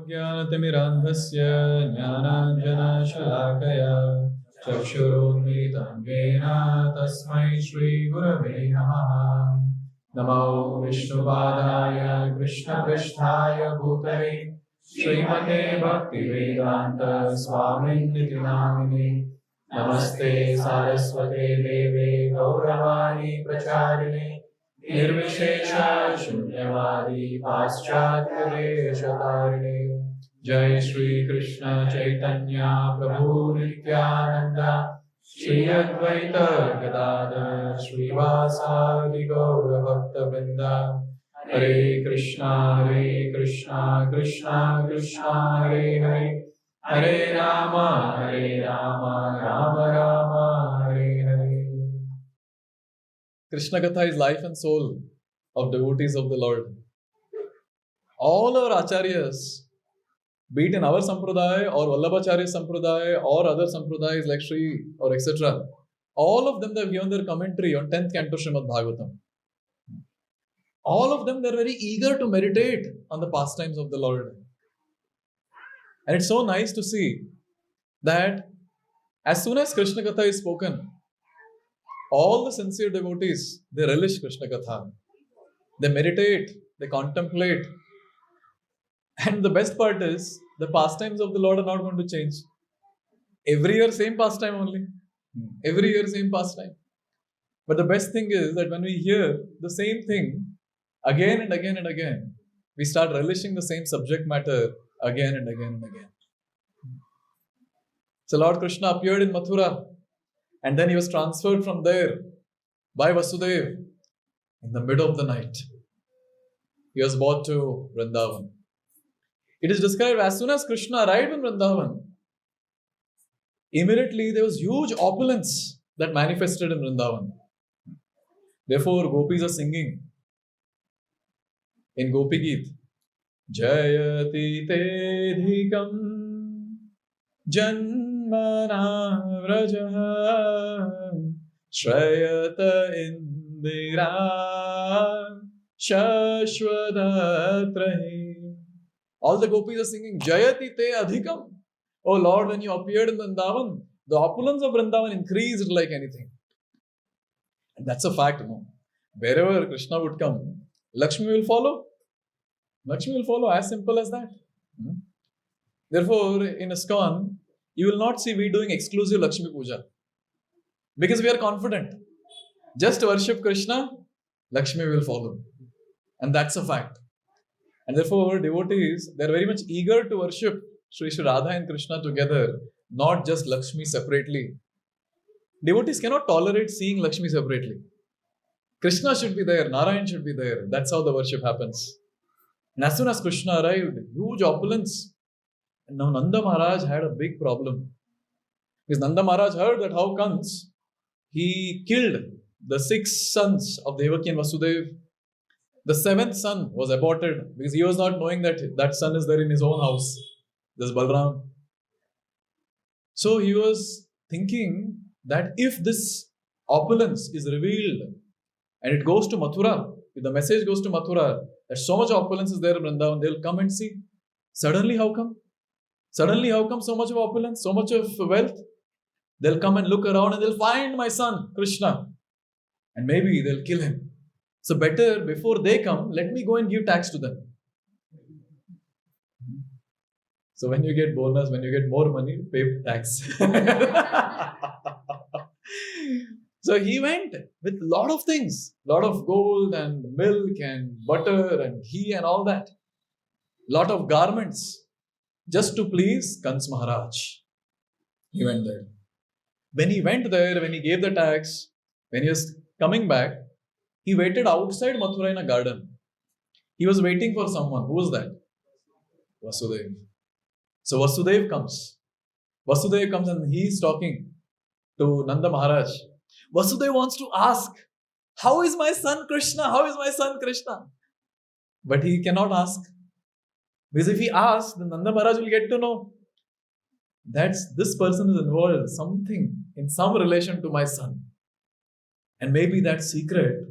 ज्ञानतिमिरान्धस्य ज्ञानाञ्जनशलाकया चक्षुरुन्मीलितं येन तस्मै श्रीगुरवे नमः। नमो विष्णुपादाय कृष्णपृष्ठाय भूतले श्रीमते भक्तिवेदान्त स्वामिनिति नामिने। नमस्ते सारस्वते देवे गौरवाणी प्रचारिणे निर्विशेष शून्यवादी पाश्चात्यदेशतारिणे। जय श्री कृष्ण चैतन्य प्रभु नित्यानंद श्री अद्वैत गदाधर श्रीवासादि गौर भक्तवृंद। हरे कृष्णा कृष्णा कृष्णा हरे हरे, हरे Ram Ram Ram Hare Hare. Krishna Katha is life and soul of devotees of the Lord. All our Ācāryas, be it in our Sampradaya or Vallabhacharya Sampradaya or other Sampradayas like Sri or etc., all of them they have given their commentary on 10th Canto Śrīmad-Bhāgavatam. All of them they are very eager to meditate on the pastimes of the Lord. And it's so nice to see that as soon as Krishna Katha is spoken, all the sincere devotees, they relish Krishna Katha. They meditate, they contemplate. And the best part is, the pastimes of the Lord are not going to change. Every year, same pastime only. Every year, same pastime. But the best thing is that when we hear the same thing again and again and again, we start relishing the same subject matter again and again and again. So Lord Krishna appeared in Mathura, and then he was transferred from there by Vasudeva in the middle of the night. He was brought to Vrindavan. It is described as soon as Krishna arrived in Vrindavan, immediately there was huge opulence that manifested in Vrindavan. Therefore, gopis are singing in Gopi Geet, Jayati Tedhikam Janmana Vrajaha Shrayata Indira Shashwadatrahi. All the gopis are singing Jayati Te Adhikam. Oh Lord, when you appeared in Vrindavan, the opulence of Vrindavan increased like anything. And that's a fact, no? Wherever Krishna would come, Lakshmi will follow. Lakshmi will follow, as simple as that. Therefore, in ISKCON, you will not see we doing exclusive Lakshmi Puja. Because we are confident. Just worship Krishna, Lakshmi will follow. And that's a fact. And therefore, devotees, they are very much eager to worship Sri Radha and Krishna together, not just Lakshmi separately. Devotees cannot tolerate seeing Lakshmi separately. Krishna should be there, Narayan should be there. That's how the worship happens. And as soon as Krishna arrived, huge opulence. And now Nanda Maharaj had a big problem. Because Nanda Maharaj heard that how comes he killed the 6 sons of Devaki and Vasudeva. The 7th son was aborted because he was not knowing that that son is there in his own house. There's Balram. So he was thinking that if this opulence is revealed and it goes to Mathura, if the message goes to Mathura, that so much opulence is there in Vrindavan, they'll come and see. Suddenly how come? Suddenly how come so much of opulence, so much of wealth? They'll come and look around and they'll find my son, Krishna. And maybe they'll kill him. So better, before they come, let me go and give tax to them. So when you get bonus, when you get more money, pay tax. So he went with a lot of things. Lot of gold and milk and butter and ghee and all that. Lot of garments. Just to please Kans Maharaj. He went there. When he went there, when he gave the tax, when he was coming back, he waited outside Mathura in a garden. He was waiting for someone. Who was that? Vasudeva. So Vasudeva comes. Vasudeva comes and he is talking to Nanda Maharaj. Vasudeva wants to ask, how is my son Krishna? How is my son Krishna? But he cannot ask. Because if he asks, then Nanda Maharaj will get to know that this person is involved something in some relation to my son. And maybe that secret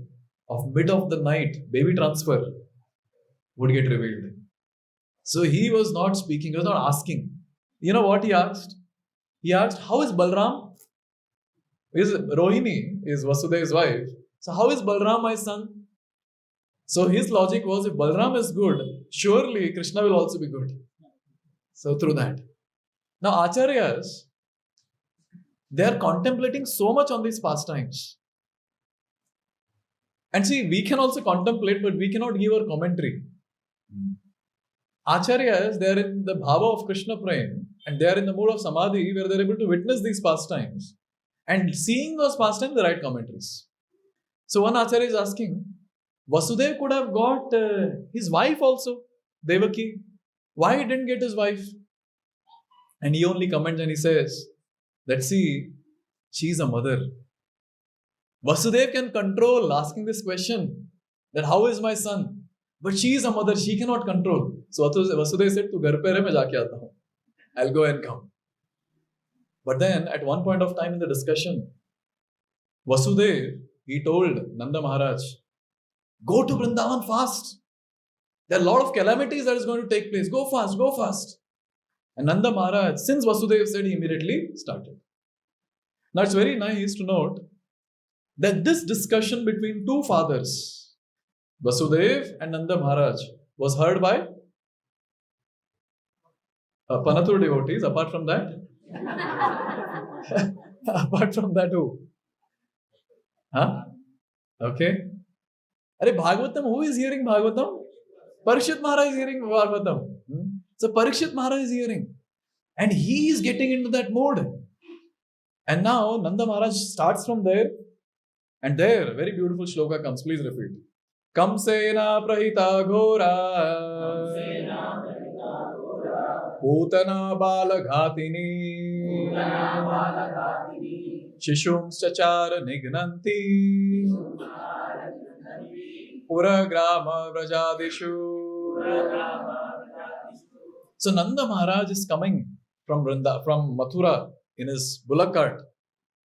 of mid of the night baby transfer would get revealed. So he was not speaking, he was not asking. You know what he asked? He asked, how is Balram? Rohini is Vasudev's wife. So how is Balram my son? So his logic was, if Balram is good, surely Krishna will also be good. So through that. Now Ācāryas, they are contemplating so much on these pastimes. And see, we can also contemplate, but we cannot give our commentary. Ācāryas, they are in the bhava of Krishna praying, and they are in the mood of samadhi where they are able to witness these pastimes and seeing those pastimes, they write commentaries. So one Ācārya is asking, Vasudev could have got his wife also, Devaki. Why he didn't get his wife? And he only comments and he says that, see, she is a mother. Vasudev can control asking this question that how is my son? But she is a mother, she cannot control. So Vasudev said, tu ghar pe rahe, main jaake aata hu. I'll go and come. But then at one point of time in the discussion, Vasudev, he told Nanda Maharaj, go to Vrindavan fast. There are a lot of calamities that is going to take place. Go fast, go fast. And Nanda Maharaj, since Vasudev said, he immediately started. Now it's very nice to note that this discussion between two fathers, Vasudev and Nanda Maharaj, was heard by Panathur devotees. Apart from that, who? Huh? Okay. Are Bhagavatam, who is hearing Bhagavatam? Parikshit Maharaj is hearing Bhagavatam. So Parikshit Maharaj is hearing. And he is getting into that mode. And now Nanda Maharaj starts from there. And there, very beautiful shloka comes. Please repeat. Kamsena prahita ghora Pūtanā balaghatini Shishums chachara nignanti Puragrama vrajadishu. So Nanda Maharaj is coming from Mathura in his bullock cart,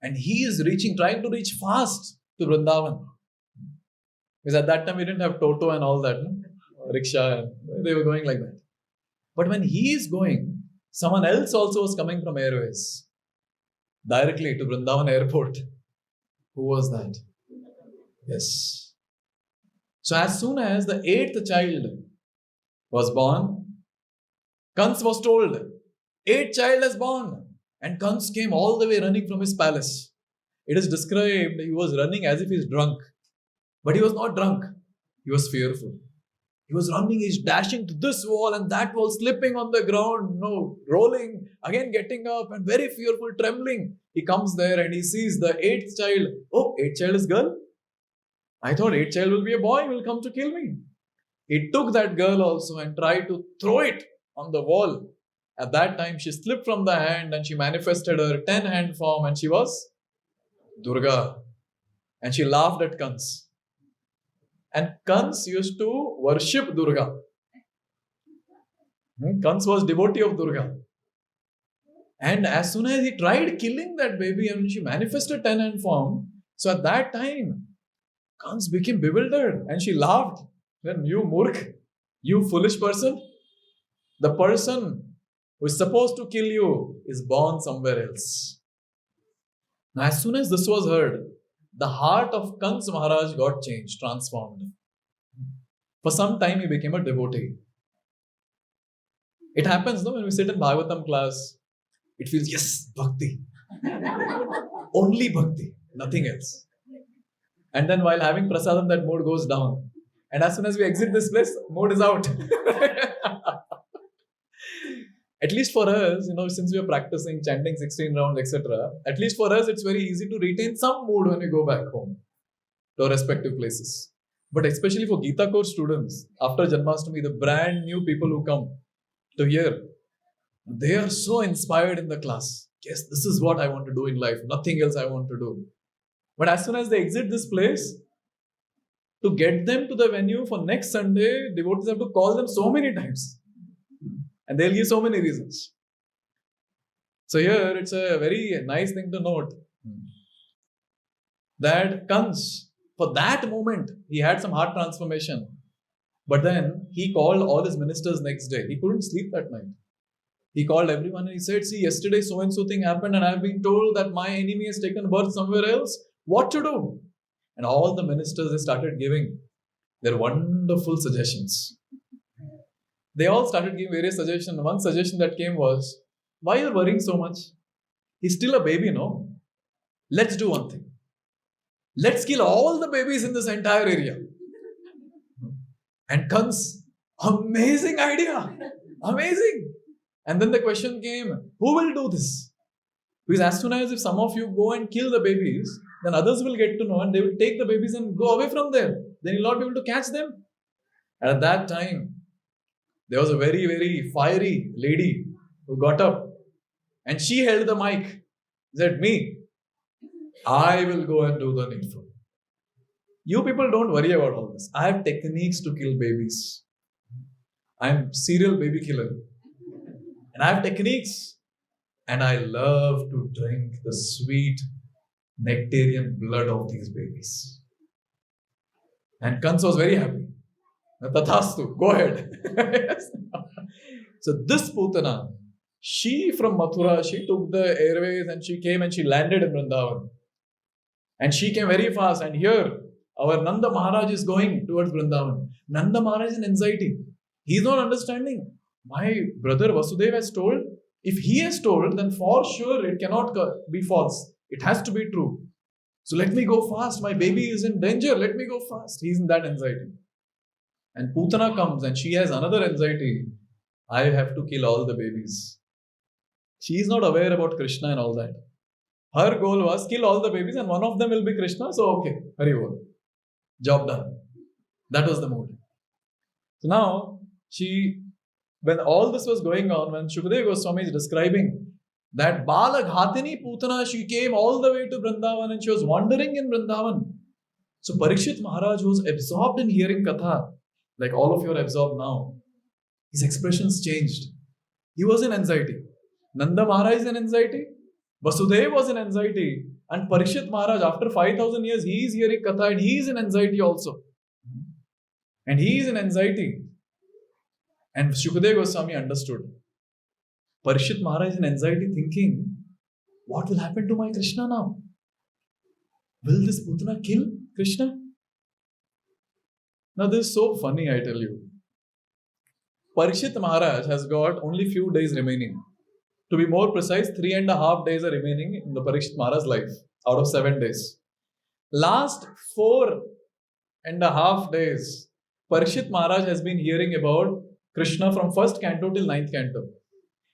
and he is trying to reach fast to Vrindavan. Because at that time we didn't have Toto and all that, no? Rickshaw, they were going like that. But when he is going, someone else also was coming from Airways directly to Vrindavan airport. Who was that? Yes. So as soon as the 8th child was born, Kans was told, 8th child is born. And Kans came all the way running from his palace. It is described he was running as if he is drunk. But he was not drunk. He was fearful. He was running, he's dashing to this wall and that wall, slipping on the ground, rolling, again getting up and very fearful, trembling. He comes there and he sees the 8th child. Oh, 8th child is girl? I thought 8th child will be a boy, will come to kill me. He took that girl also and tried to throw it on the wall. At that time, she slipped from the hand and she manifested her 10-hand form and she was Durga. And she laughed at Kans. And Kans used to worship Durga. Kans was devotee of Durga. And as soon as he tried killing that baby and she manifested 10-hand form, so at that time, Kans became bewildered and she laughed. Then, you murkh, you foolish person, the person who is supposed to kill you is born somewhere else. Now, as soon as this was heard, the heart of Kans Maharaj got changed, transformed. For some time, he became a devotee. It happens, no? When we sit in Bhagavatam class, it feels, yes, bhakti. Only bhakti, nothing else. And then while having prasadam, that mood goes down. And as soon as we exit this place, mood is out. At least for us, since we are practicing chanting 16 rounds, etc., at least for us, it's very easy to retain some mood when we go back home to our respective places. But especially for Gita course students, after Janmashtami, the brand new people who come to hear, they are so inspired in the class. Yes, this is what I want to do in life. Nothing else I want to do. But as soon as they exit this place, to get them to the venue for next Sunday, devotees have to call them so many times. And they'll give so many reasons. So here, it's a very nice thing to note that Kans, for that moment, he had some heart transformation. But then he called all his ministers next day. He couldn't sleep that night. He called everyone and he said, see, yesterday so and so thing happened and I've been told that my enemy has taken birth somewhere else. What to do? And all the ministers, they started giving their wonderful suggestions. They all started giving various suggestions. One suggestion that came was, why are you worrying so much? He's still a baby, no? Let's do one thing. Let's kill all the babies in this entire area. And Kans, amazing idea. Amazing. And then the question came, who will do this? Because as soon as if some of you go and kill the babies, then others will get to know and they will take the babies and go away from there. Then you'll not be able to catch them. And at that time, there was a very, very fiery lady who got up and she held the mic. Said, me, I will go and do the needful. You people don't worry about all this. I have techniques to kill babies. I'm serial baby killer. And I have techniques. And I love to drink the sweet nectarian blood of these babies. And Kans was very happy. Tathastu, go ahead. So this Pūtanā, she from Mathura, she took the airways and she came and she landed in Vrindavan. And she came very fast. And here, our Nanda Maharaj is going towards Vrindavan. Nanda Maharaj is in anxiety. He is not understanding. My brother Vasudeva has told, if he has told, then for sure it cannot be false. It has to be true. So let me go fast. My baby is in danger. Let me go fast. He is in that anxiety. And Pūtanā comes and she has another anxiety. I have to kill all the babies. She is not aware about Krishna and all that. Her goal was kill all the babies and one of them will be Krishna. So okay, very well. Job done. That was the mood. So now, when all this was going on, when Shukadeva Goswami is describing that Bala Ghatini Pūtanā, she came all the way to Vrindavan and she was wandering in Vrindavan. So Parikshit Maharaj was absorbed in hearing Katha, like all of you are absorbed now. His expressions changed. He was in anxiety. Nanda Maharaj is in anxiety. Vasudeva was in anxiety. And Parikshit Maharaj, after 5,000 years, he is hearing Katha and he is in anxiety also. And he is in anxiety. And Shukadeva Goswami understood. Parikshit Maharaj is in anxiety thinking, what will happen to my Krishna now? Will this Pūtanā kill Krishna? Now this is so funny, I tell you. Parikshit Maharaj has got only few days remaining. To be more precise, 3.5 days are remaining in the Parikshit Maharaj's life out of 7 days. Last 4.5 days, Parikshit Maharaj has been hearing about Krishna from 1st canto till 9th canto.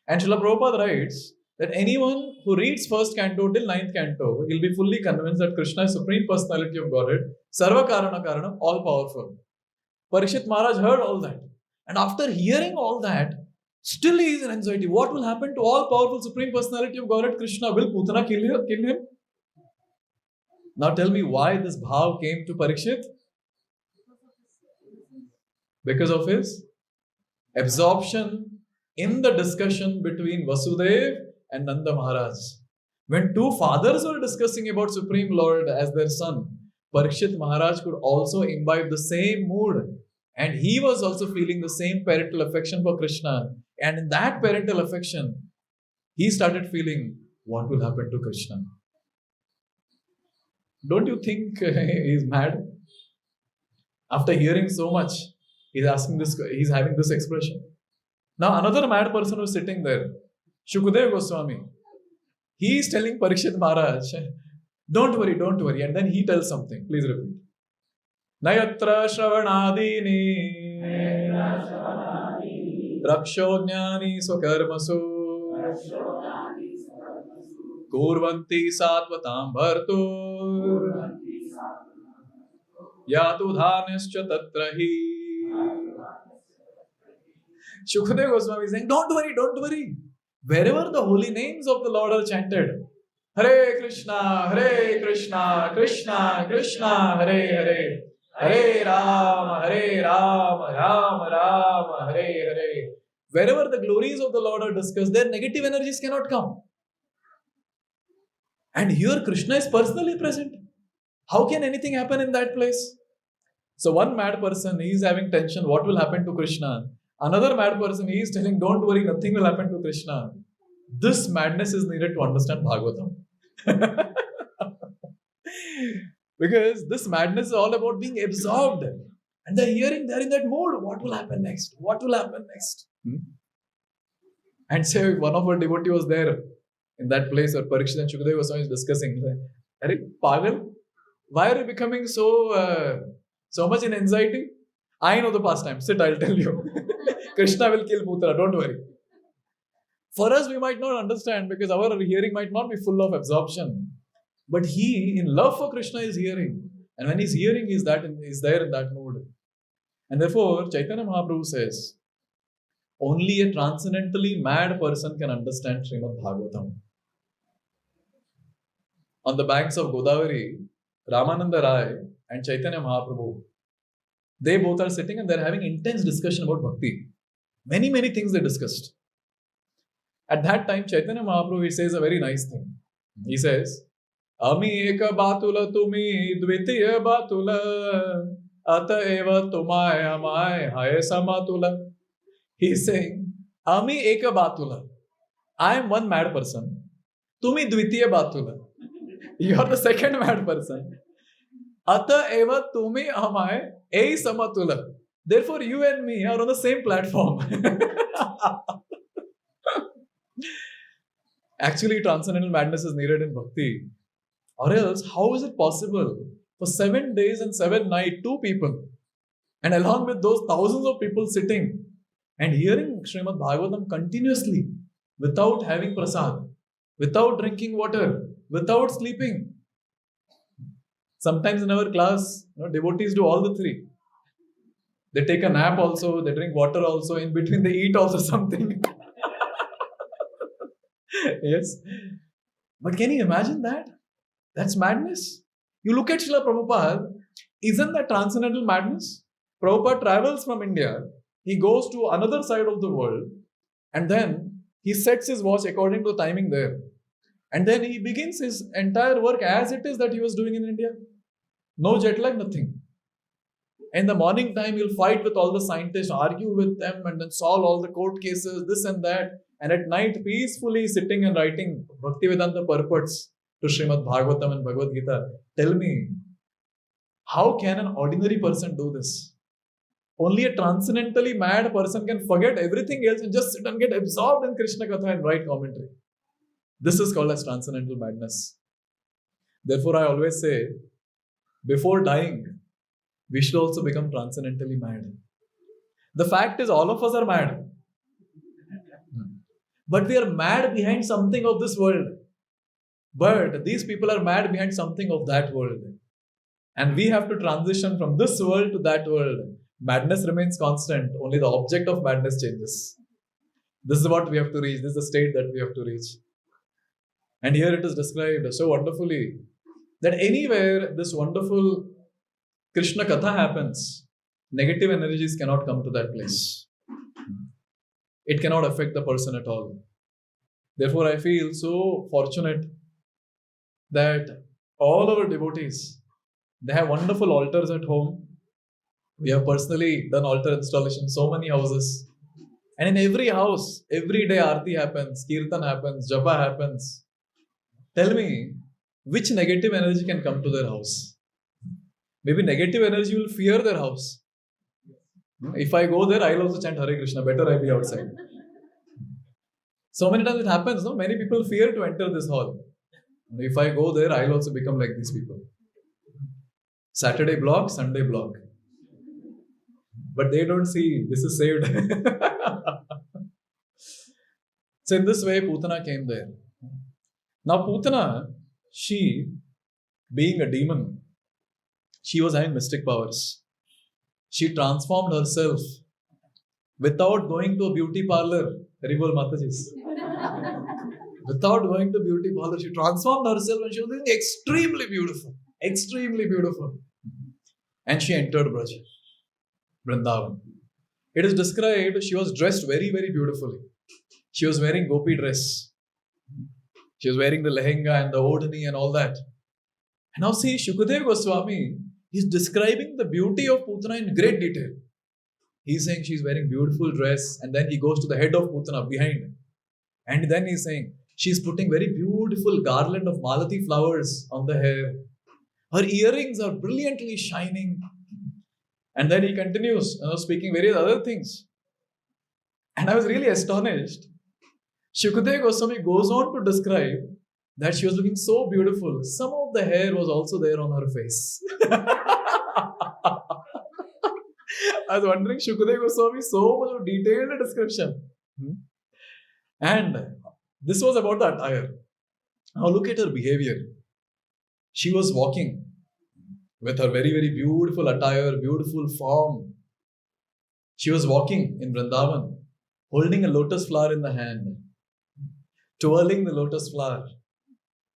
And Srila Prabhupada writes that anyone who reads 1st canto till 9th canto, he'll be fully convinced that Krishna is Supreme Personality of Godhead, Sarva Karana Karanam, all powerful. Parikshit Maharaj heard all that. And after hearing all that, still he is in anxiety. What will happen to all powerful Supreme Personality of Godhead Krishna? Will Pūtanā kill him? Now tell me why this bhav came to Parikshit? Because of his absorption in the discussion between Vasudeva and Nanda Maharaj. When two fathers were discussing about Supreme Lord as their son, Parikshit Maharaj could also imbibe the same mood. And he was also feeling the same parental affection for Krishna. And in that parental affection, he started feeling, what will happen to Krishna? Don't you think he's mad? After hearing so much, he's having this expression. Now another mad person who's sitting there, Shukadeva Goswami, he is telling Parikshit Maharaj, don't worry. And then he tells something. Please repeat. Nayatra Shravanadini Rakshonyani Swakarmasu Kurvanti Satvatam Bhartur Yatu Dhanascha Tatrahi. Shukadeva Goswami is saying, don't worry. Wherever the holy names of the Lord are chanted, Hare Krishna, Krishna Krishna, Hare Hare Rama, Rama Rama, Hare. Wherever the glories of the Lord are discussed, their negative energies cannot come. And here Krishna is personally present. How can anything happen in that place? So one mad person, he is having tension, what will happen to Krishna? Another mad person, he is telling, don't worry, nothing will happen to Krishna. This madness is needed to understand Bhagavatam. Because this madness is all about being absorbed. And they're hearing, they're in that mode. What will happen next? What will happen next? And say one of our devotees was there in that place where Parikshit and Shukadeva Goswami is discussing. Are Pagal? Why are you becoming so much in anxiety? I know the pastime. Sit, I'll tell you. Krishna will kill Putana, don't worry. For us, we might not understand because our hearing might not be full of absorption. But he, in love for Krishna, is hearing. And when he's hearing, he's there in that mood. And therefore, Chaitanya Mahaprabhu says, only a transcendentally mad person can understand Śrīmad-Bhāgavatam. On the banks of Godavari, Ramananda Rai and Chaitanya Mahaprabhu, they both are sitting and they're having intense discussion about bhakti. Many, many things they discussed. At that time, Chaitanya Mahaprabhu, he says a very nice thing. He says, Ami eka batula tumi dvitiya batula ata eva tumay amay haye samatula. He is saying, Ami eka batula. I am one mad person. Tumi dvitiya batula. You are the second mad person. Ata eva tumi amay ei samatula. Therefore, you and me are on the same platform. Actually, transcendental madness is needed in bhakti. Or else, how is it possible for 7 days and 7 nights, 2 people, and along with those thousands of people sitting and hearing Śrīmad-Bhāgavatam continuously, without having prasad, without drinking water, without sleeping? Sometimes in our class, devotees do all the 3. They take a nap also, they drink water also, in between they eat also something. Yes. But can you imagine that? That's madness. You look at Srila Prabhupada, isn't that transcendental madness? Prabhupada travels from India, he goes to another side of the world, and then he sets his watch according to the timing there. And then he begins his entire work as it is that he was doing in India. No jet lag, nothing. In the morning time, he'll fight with all the scientists, argue with them, and then solve all the court cases, this and that. And at night, peacefully sitting and writing Bhaktivedanta purports to Śrīmad-Bhāgavatam and Bhagavad Gita. Tell me, how can an ordinary person do this? Only a transcendentally mad person can forget everything else and just sit and get absorbed in Krishna Katha and write commentary. This is called as transcendental madness. Therefore, I always say, before dying, we should also become transcendentally mad. The fact is, all of us are mad. But we are mad behind something of this world. But these people are mad behind something of that world. And we have to transition from this world to that world. Madness remains constant. Only the object of madness changes. This is what we have to reach. This is the state that we have to reach. And here it is described so wonderfully that anywhere this wonderful Krishna Katha happens, negative energies cannot come to that place. It cannot affect the person at all. Therefore, I feel so fortunate that all our devotees, they have wonderful altars at home. We have personally done altar installation in so many houses. And in every house, every day Aarti happens, Kirtan happens, Japa happens. Tell me, which negative energy can come to their house? Maybe negative energy will fear their house. If I go there, I'll also chant Hare Krishna. Better I be outside. So many times it happens, no? Many people fear to enter this hall. If I go there, I'll also become like these people. Saturday block, Sunday block. But they don't see this is saved. So in this way, Putana came there. Now Putana, she, being a demon, she was having mystic powers. She transformed herself without going to a beauty parlor. Haribol Matajis. Without going to beauty parlor, she transformed herself and she was looking extremely beautiful. Extremely beautiful. And she entered Vrindavan. It is described she was dressed very, very beautifully. She was wearing gopi dress. She was wearing the lehenga and the odhani and all that. And now see, Shukadeva Goswami, He's describing the beauty of Putana in great detail. He's saying she's wearing beautiful dress, and then he goes to the head of Putana behind. And then he's saying she's putting very beautiful garland of malati flowers on the hair. Her earrings are brilliantly shining. And then he continues, speaking various other things. And I was really astonished. Shukadeva Goswami goes on to describe that she was looking so beautiful. Some of the hair was also there on her face. I was wondering, Shukadeva Goswami, so much of detailed description. And this was about the attire. Now look at her behavior. She was walking with her very, very beautiful attire, beautiful form. She was walking in Vrindavan, holding a lotus flower in the hand, twirling the lotus flower.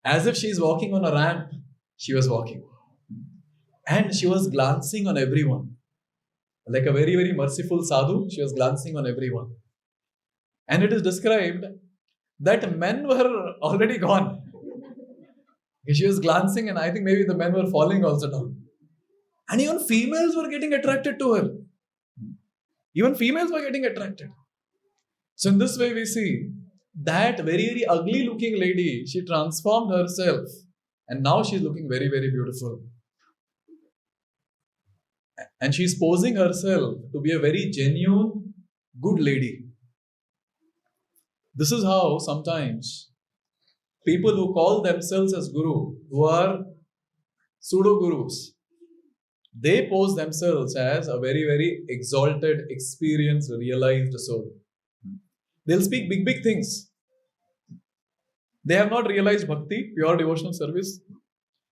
As if she is walking on a ramp, she was walking. And she was glancing on everyone. Like a very, very merciful sadhu, she was glancing on everyone. And it is described that men were already gone. She was glancing, and I think maybe the men were falling also down. And even females were getting attracted to her. Even females were getting attracted. So in this way we see that very, very ugly looking lady, she transformed herself. And now she's looking very, very beautiful. And she's posing herself to be a very genuine, good lady. This is how sometimes people who call themselves as guru, who are pseudo gurus, they pose themselves as a very, very exalted, experienced, realized soul. They'll speak big, big things. They have not realized bhakti, pure devotional service.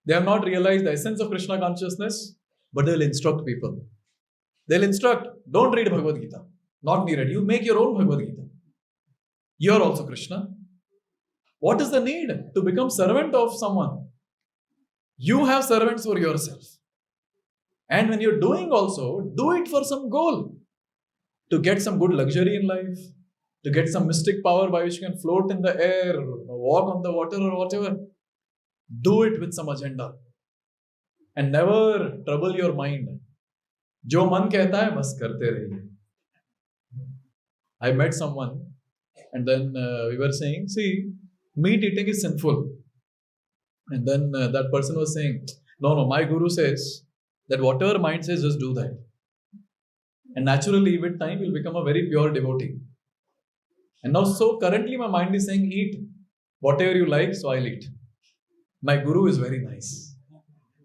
They have not realized the essence of Krishna consciousness, but they'll instruct people. They'll instruct, don't read Bhagavad Gita. Not me read. You make your own Bhagavad Gita. You're also Krishna. What is the need to become servant of someone? You have servants for yourself. And when you're doing also, do it for some goal. To get some good luxury in life. To get some mystic power by which you can float in the air, or walk on the water or whatever. Do it with some agenda. And never trouble your mind. Jo man kehta hai, bas karte rahiye. I met someone and then we were saying, see, meat eating is sinful. And then that person was saying, no, my guru says that whatever mind says, just do that. And naturally, with time, you'll become a very pure devotee. And now, so currently my mind is saying, eat whatever you like, so I'll eat. My guru is very nice.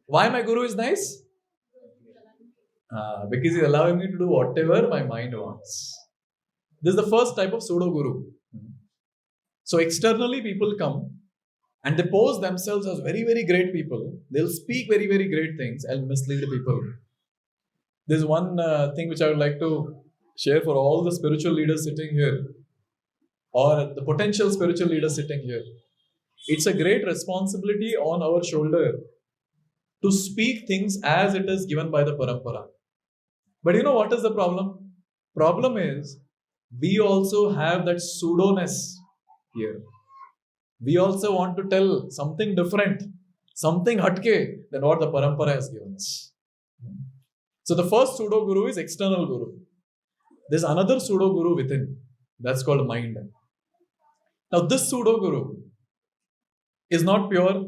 Why my guru is nice? Because he's allowing me to do whatever my mind wants. This is the first type of pseudo guru. So externally people come and they pose themselves as very, very great people. They'll speak very, very great things and mislead the people. There's one thing which I would like to share for all the spiritual leaders sitting here, or the potential spiritual leaders sitting here. It's a great responsibility on our shoulder to speak things as it is given by the parampara. But you know what is the problem? Problem is, we also have that pseudo-ness here. We also want to tell something different, something hatke than what the parampara has given us. So the first pseudo-guru is external guru. There's another pseudo-guru within. That's called mind. Now this pseudo-guru is not pure,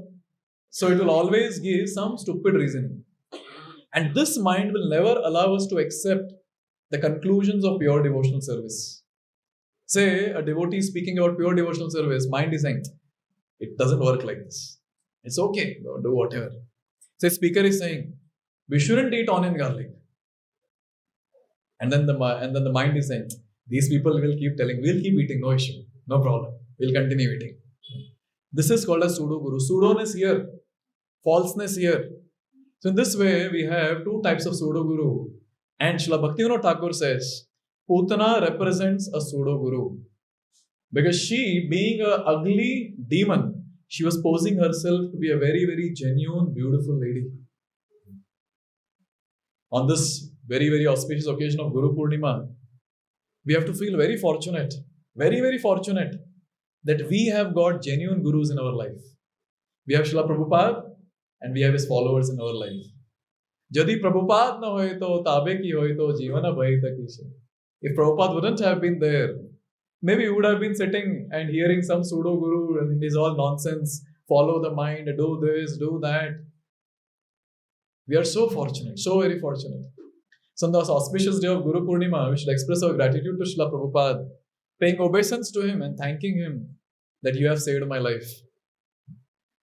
so it will always give some stupid reasoning. And this mind will never allow us to accept the conclusions of pure devotional service. Say a devotee speaking about pure devotional service, mind is saying, it doesn't work like this. It's okay, do whatever. Say speaker is saying, we shouldn't eat onion garlic. And then the mind is saying, these people will keep telling, we'll keep eating, no issue, no problem. We'll continue eating. This is called a pseudo-guru. Pseudo-ness here, falseness here. So in this way, we have two types of pseudo-guru. And Srila Bhaktivinoda Thakur says, Putana represents a pseudo-guru. Because she, being an ugly demon, she was posing herself to be a very, very genuine, beautiful lady. On this very, very auspicious occasion of Guru Purnima, we have to feel very fortunate, very, very fortunate that we have got genuine gurus in our life. We have Srila Prabhupada and we have his followers in our life. Jadi Prabhupada na hoy to tabe ki hoy to jivana bhai takishe. If Prabhupada wouldn't have been there, maybe we would have been sitting and hearing some pseudo guru and it is all nonsense. Follow the mind, do this, do that. We are so fortunate, so very fortunate. So on the auspicious day of Guru Purnima, we should express our gratitude to Srila Prabhupada, paying obeisance to him and thanking him that you have saved my life.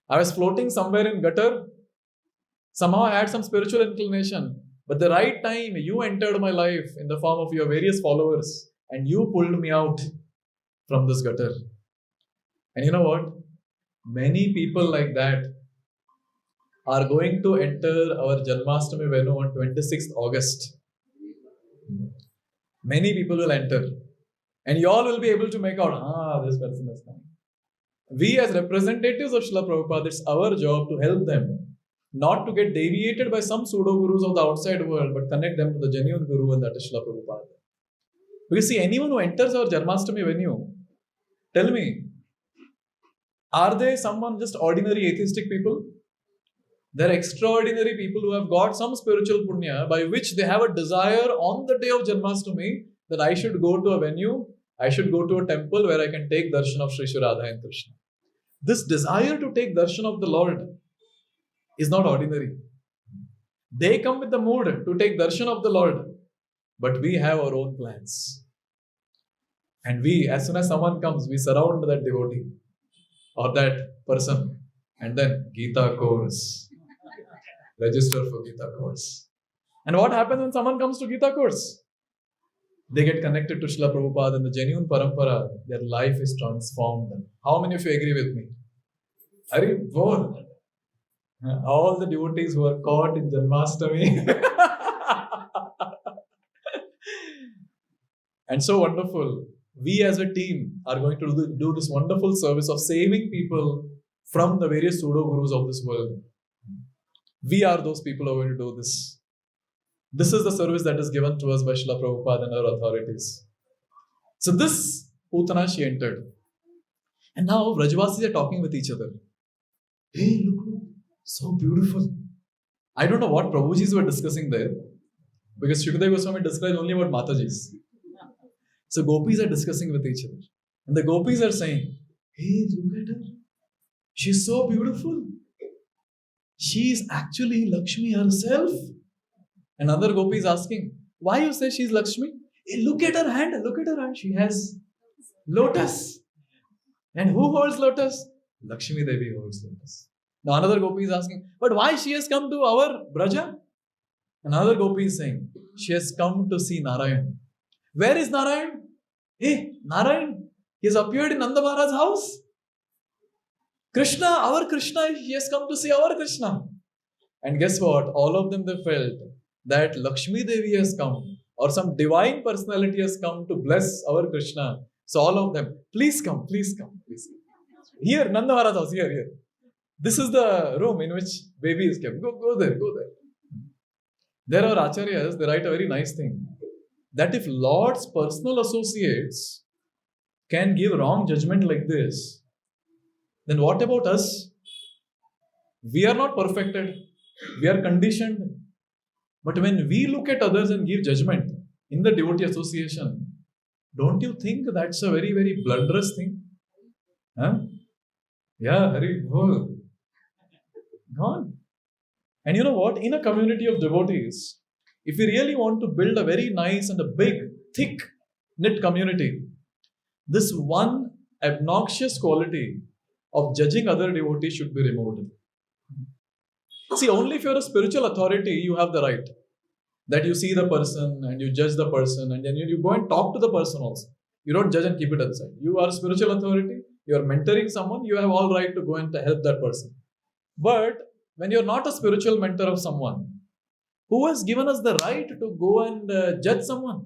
I was floating somewhere in gutter. Somehow I had some spiritual inclination. But the right time, you entered my life in the form of your various followers and you pulled me out from this gutter. And you know what? Many people like that are going to enter our Janmashtami venue on 26th August. Many people will enter. And you all will be able to make out, this person is coming. We as representatives of Srila Prabhupada, it's our job to help them, not to get deviated by some pseudo-gurus of the outside world, but connect them to the genuine Guru, and that is Srila Prabhupada. Because see, anyone who enters our Janmashtami venue, tell me, are they someone just ordinary atheistic people? They're extraordinary people who have got some spiritual punya by which they have a desire on the day of Janmashtami that I should go to a venue, I should go to a temple where I can take darshan of Sri Radha and Krishna. This desire to take darshan of the Lord is not ordinary. They come with the mood to take darshan of the Lord, but we have our own plans. And we, as soon as someone comes, we surround that devotee or that person and then Gita course. Register for Gita course. And what happens when someone comes to Gita course? They get connected to Srila Prabhupada and the genuine parampara. Their life is transformed. How many of you agree with me? Hari Bol. All the devotees who are caught in Janmashtami. And so wonderful. We as a team are going to do this wonderful service of saving people from the various pseudo-gurus of this world. We are those people who are going to do this. This is the service that is given to us by Srila Prabhupada and our authorities. So this Pūtanā, she entered. And now Vrajavasis are talking with each other. Hey, look, so beautiful. I don't know what Prabhujis were discussing there. Because Shukadeva Goswami describes only about Matajis. So gopis are discussing with each other. And the gopis are saying, hey, look at her. She's so beautiful. She is actually Lakshmi herself. Another gopi is asking, why you say she's Lakshmi? Hey, look at her hand, look at her hand. She has lotus. And who holds lotus? Lakshmi Devi holds lotus. Now another gopi is asking, but why she has come to our Braja? Another gopi is saying, she has come to see Narayan. Where is Narayan? Hey, Narayan, he has appeared in Nanda Maharaj's house. Krishna, our Krishna, he has come to see our Krishna. And guess what? All of them, they felt that Lakshmi Devi has come or some divine personality has come to bless our Krishna. So all of them, please come, please come, please come. Here, Nanda Maharaj's house, here. This is the room in which baby is kept. Go there, go there. There are Ācāryas, they write a very nice thing. That if Lord's personal associates can give wrong judgment like this, then what about us? We are not perfected. We are conditioned. But when we look at others and give judgment in the devotee association, don't you think that's a very, very blunderous thing? Huh? Yeah, Hari Bol. Gone. And you know what? In a community of devotees, if we really want to build a very nice and a big, thick knit community, this one obnoxious quality of judging other devotees should be removed. See, only if you're a spiritual authority, you have the right that you see the person and you judge the person and then you go and talk to the person also. You don't judge and keep it inside. You are a spiritual authority, you are mentoring someone, you have all right to go and to help that person. But when you're not a spiritual mentor of someone, who has given us the right to go and judge someone?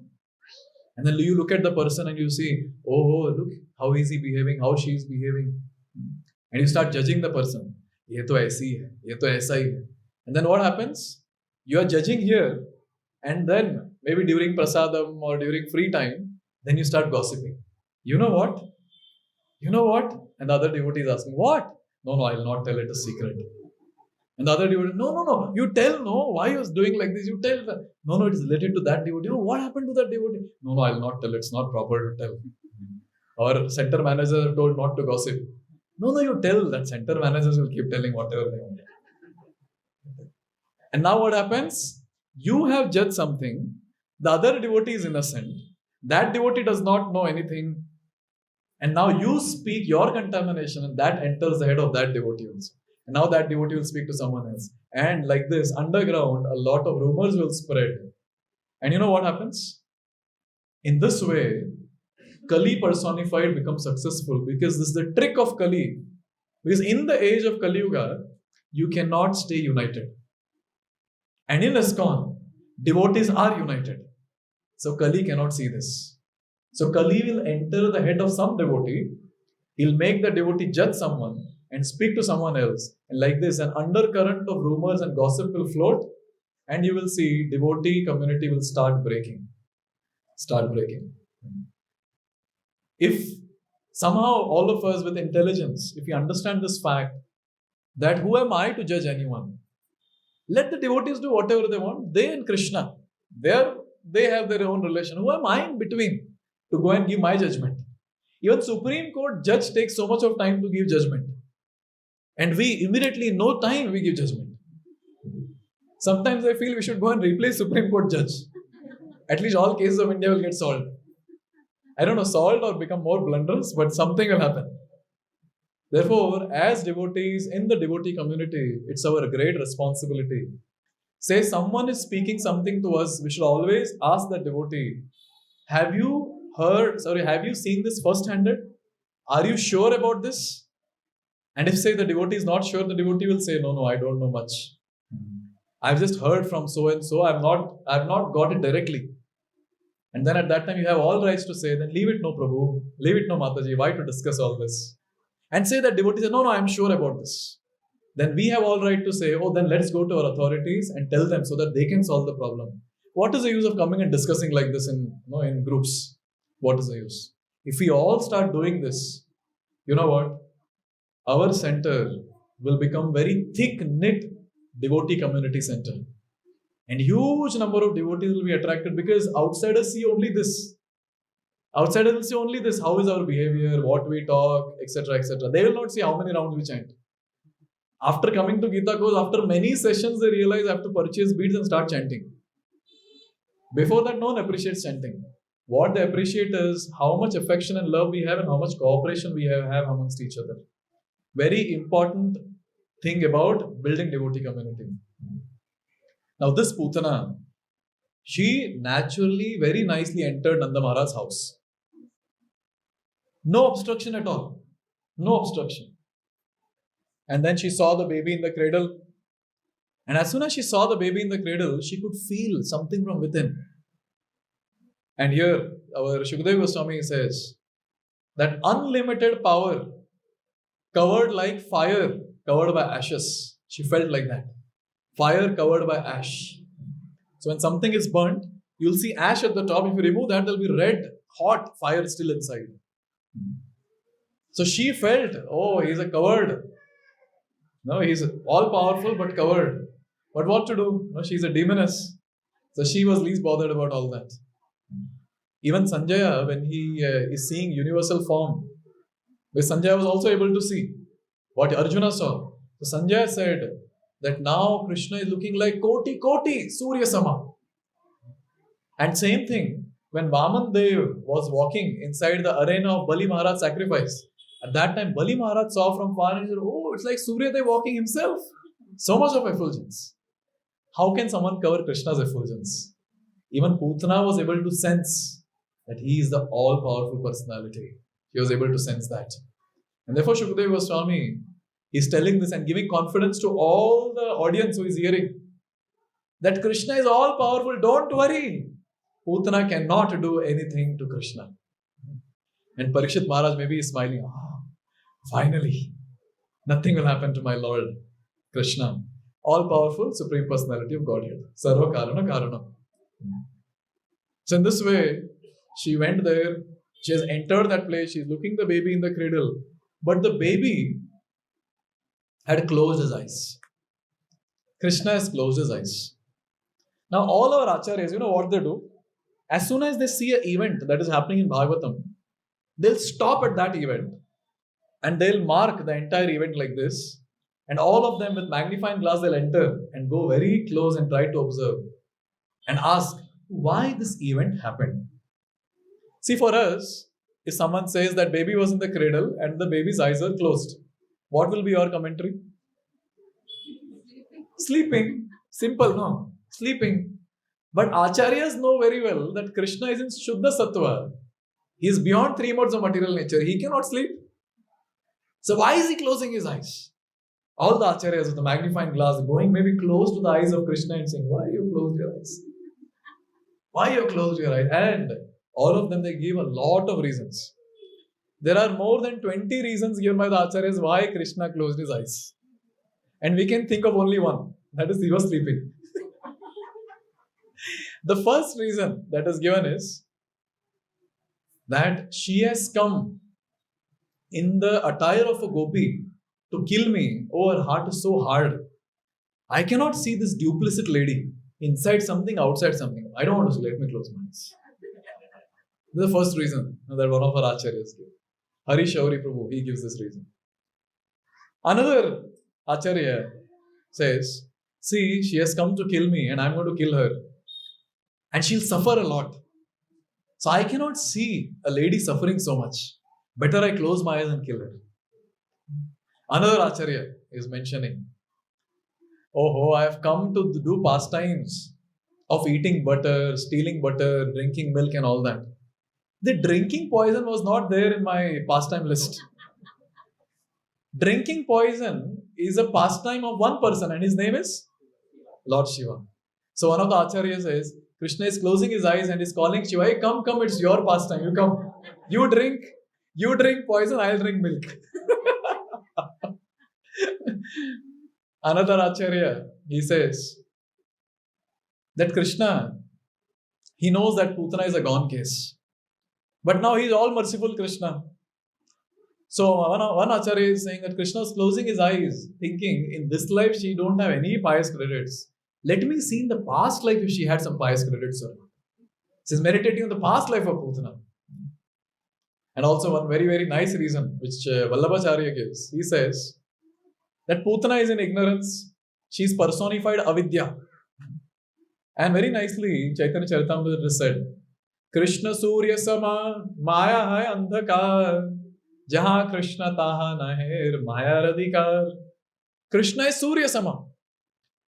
And then you look at the person and you see, oh, look, how is he behaving, how she is behaving. And you start judging the person. Ye to aisi hai, ye to aisa hi hai. And then what happens? You are judging here and then maybe during prasadam or during free time, then you start gossiping. You know what? You know what? And the other devotee is asking, what? No, I will not tell it a secret. And the other devotee, no, you tell, no, why you was doing like this? You tell. No, it is related to that devotee. What happened to that devotee? No, I'll not tell. It's not proper to tell. Or center managers are told not to gossip. No, you tell. That center managers will keep telling whatever they want. And now what happens? You have judged something. The other devotee is innocent. That devotee does not know anything. And now you speak your contamination, and that enters the head of that devotee also. And now that devotee will speak to someone else. And like this, underground, a lot of rumors will spread. And you know what happens? In this way, Kali personified becomes successful, because this is the trick of Kali. Because in the age of Kali Yuga, you cannot stay united. And in ISKCON, devotees are united. So Kali cannot see this. So Kali will enter the head of some devotee. He'll make the devotee judge someone and speak to someone else. And like this, an undercurrent of rumors and gossip will float. And you will see devotee community will start breaking. If somehow all of us with intelligence, if we understand this fact, that who am I to judge anyone? Let the devotees do whatever they want. They and Krishna, they have their own relation. Who am I in between to go and give my judgment? Even Supreme Court judge takes so much of time to give judgment. And we immediately, in no time, we give judgment. Sometimes I feel we should go and replace Supreme Court judge. At least all cases of India will get solved. I don't know, solved or become more blunders, but something will happen. Therefore, as devotees in the devotee community, it's our great responsibility. Say someone is speaking something to us, we should always ask that devotee, have you seen this first-handed? Are you sure about this? And if say the devotee is not sure, the devotee will say, no, I don't know much. I've just heard from so and so, I've not got it directly. And then at that time you have all rights to say, then leave it no Prabhu, leave it no Mataji, why to discuss all this? And say that devotee says, no, I'm sure about this. Then we have all right to say, then let's go to our authorities and tell them so that they can solve the problem. What is the use of coming and discussing like this in groups? What is the use? If we all start doing this, you know what? Our center will become very thick-knit devotee community center. And huge number of devotees will be attracted, because outsiders see only this. Outsiders will see only this. How is our behavior, what we talk, etc., etc. They will not see how many rounds we chant. After coming to Gita course, after many sessions, they realize I have to purchase beads and start chanting. Before that, no one appreciates chanting. What they appreciate is how much affection and love we have and how much cooperation we have amongst each other. Very important thing about building devotee community. Now this Pūtanā, she naturally, very nicely entered Nanda Maharaj's house. No obstruction at all. No obstruction. And then she saw the baby in the cradle. And as soon as she saw the baby in the cradle, she could feel something from within. And here, our Shukadeva Goswami says that unlimited power covered like fire covered by ashes. She felt like that. Fire covered by ash. So when something is burnt, you'll see ash at the top. If you remove that, there'll be red, hot fire still inside. So she felt, he's a covered. No, he's all powerful but covered. But what to do? No, she's a demoness. So she was least bothered about all that. Even Sanjaya, when he is seeing universal form, where Sanjaya was also able to see what Arjuna saw. So Sanjaya said that now Krishna is looking like Koti, Surya Sama. And same thing, when Vaman Dev was walking inside the arena of Bali Maharaj sacrifice, at that time Bali Maharaj saw from far and he said, it's like Surya Dev walking himself. So much of effulgence. How can someone cover Krishna's effulgence? Even Pūtanā was able to sense that he is the all-powerful personality. He was able to sense that. And therefore Shukadeva Goswami is telling this and giving confidence to all the audience who is hearing that Krishna is all-powerful. Don't worry. Pūtanā cannot do anything to Krishna. And Parikshit Maharaj maybe is smiling. Finally, nothing will happen to my Lord Krishna. All-powerful Supreme Personality of Godhead. Sarva Karana Karana. So in this way, she went there. She has entered that place. She is looking the baby in the cradle. But the baby had closed his eyes. Krishna has closed his eyes. Now all our Ācāryas, you know what they do? As soon as they see an event that is happening in Bhagavatam, they'll stop at that event and they'll mark the entire event like this. And all of them with magnifying glass, they'll enter and go very close and try to observe and ask why this event happened. See, for us, if someone says that baby was in the cradle and the baby's eyes are closed, what will be your commentary? Sleeping. Simple, no? Sleeping. But Ācāryas know very well that Krishna is in Shuddha Sattva. He is beyond 3 modes of material nature. He cannot sleep. So why is he closing his eyes? All the Ācāryas with the magnifying glass going maybe close to the eyes of Krishna and saying, why you closed your eyes? Why you closed your eyes? And all of them, they give a lot of reasons. There are more than 20 reasons given by the Ācāryas why Krishna closed his eyes. And we can think of only one. That is, he was sleeping. The first reason that is given is that she has come in the attire of a gopi to kill me. Oh, her heart is so hard. I cannot see this duplicit lady. Inside something, outside something. I don't want to see. Let me close my eyes. This is the first reason that one of our Ācāryas gave. Hari Shauri Prabhu, he gives this reason. Another Ācārya says, see, she has come to kill me and I'm going to kill her. And she'll suffer a lot. So I cannot see a lady suffering so much. Better I close my eyes and kill her. Another Ācārya is mentioning, oh, I have come to do pastimes of eating butter, stealing butter, drinking milk and all that. The drinking poison was not there in my pastime list. Drinking poison is a pastime of one person and his name is Lord Shiva. So one of the Ācāryas says, Krishna is closing his eyes and is calling Shiva, hey, come, it's your pastime, you come. You drink poison, I'll drink milk. Another Ācārya, he says that Krishna, he knows that Putana is a gone case. But now he is all merciful Krishna. So one Ācārya is saying that Krishna is closing his eyes, thinking in this life she don't have any pious credits. Let me see in the past life if she had some pious credits or not. She's meditating on the past life of Putana. And also one very, very nice reason which Vallabhacharya gives. He says that Putana is in ignorance. She is personified avidya. And very nicely, Chaitanya Charitamrita said, Krishna Surya Sama Maya hai andhakar Jaha Krishna taha naher Maya radhikar. Krishna is Surya Sama.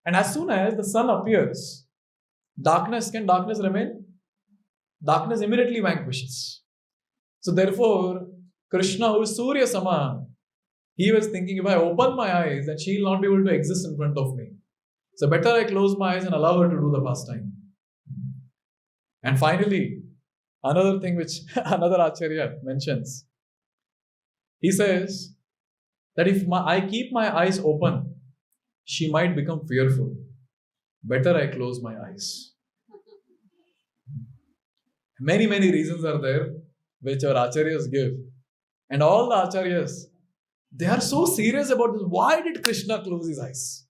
And as soon as the sun appears, can darkness remain? Darkness immediately vanquishes. So therefore, Krishna, who is Surya Sama, he was thinking, if I open my eyes, then she will not be able to exist in front of me. So better I close my eyes and allow her to do the pastime. And finally, another thing which another Ācārya mentions, he says that if I keep my eyes open, she might become fearful. Better I close my eyes. Many, many reasons are there which our Ācāryas give. And all the Ācāryas, they are so serious about this. Why did Krishna close his eyes?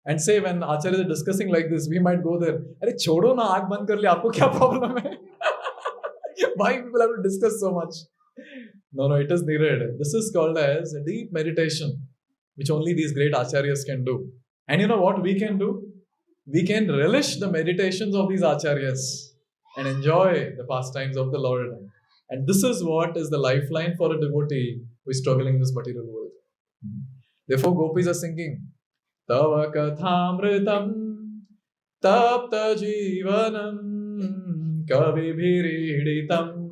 And say when Ācāryas are discussing like this, we might go there, Arey chodo na, aag band kar liya, aapko kya problem hai? Why people have to discuss so much? No, it is needed. This is called as a deep meditation, which only these great Ācāryas can do. And you know what we can do? We can relish the meditations of these Ācāryas and enjoy the pastimes of the Lord. And this is what is the lifeline for a devotee who is struggling in this material world. Therefore, gopis are singing, Tava kathamritam tapta jivanam kavibhiriditam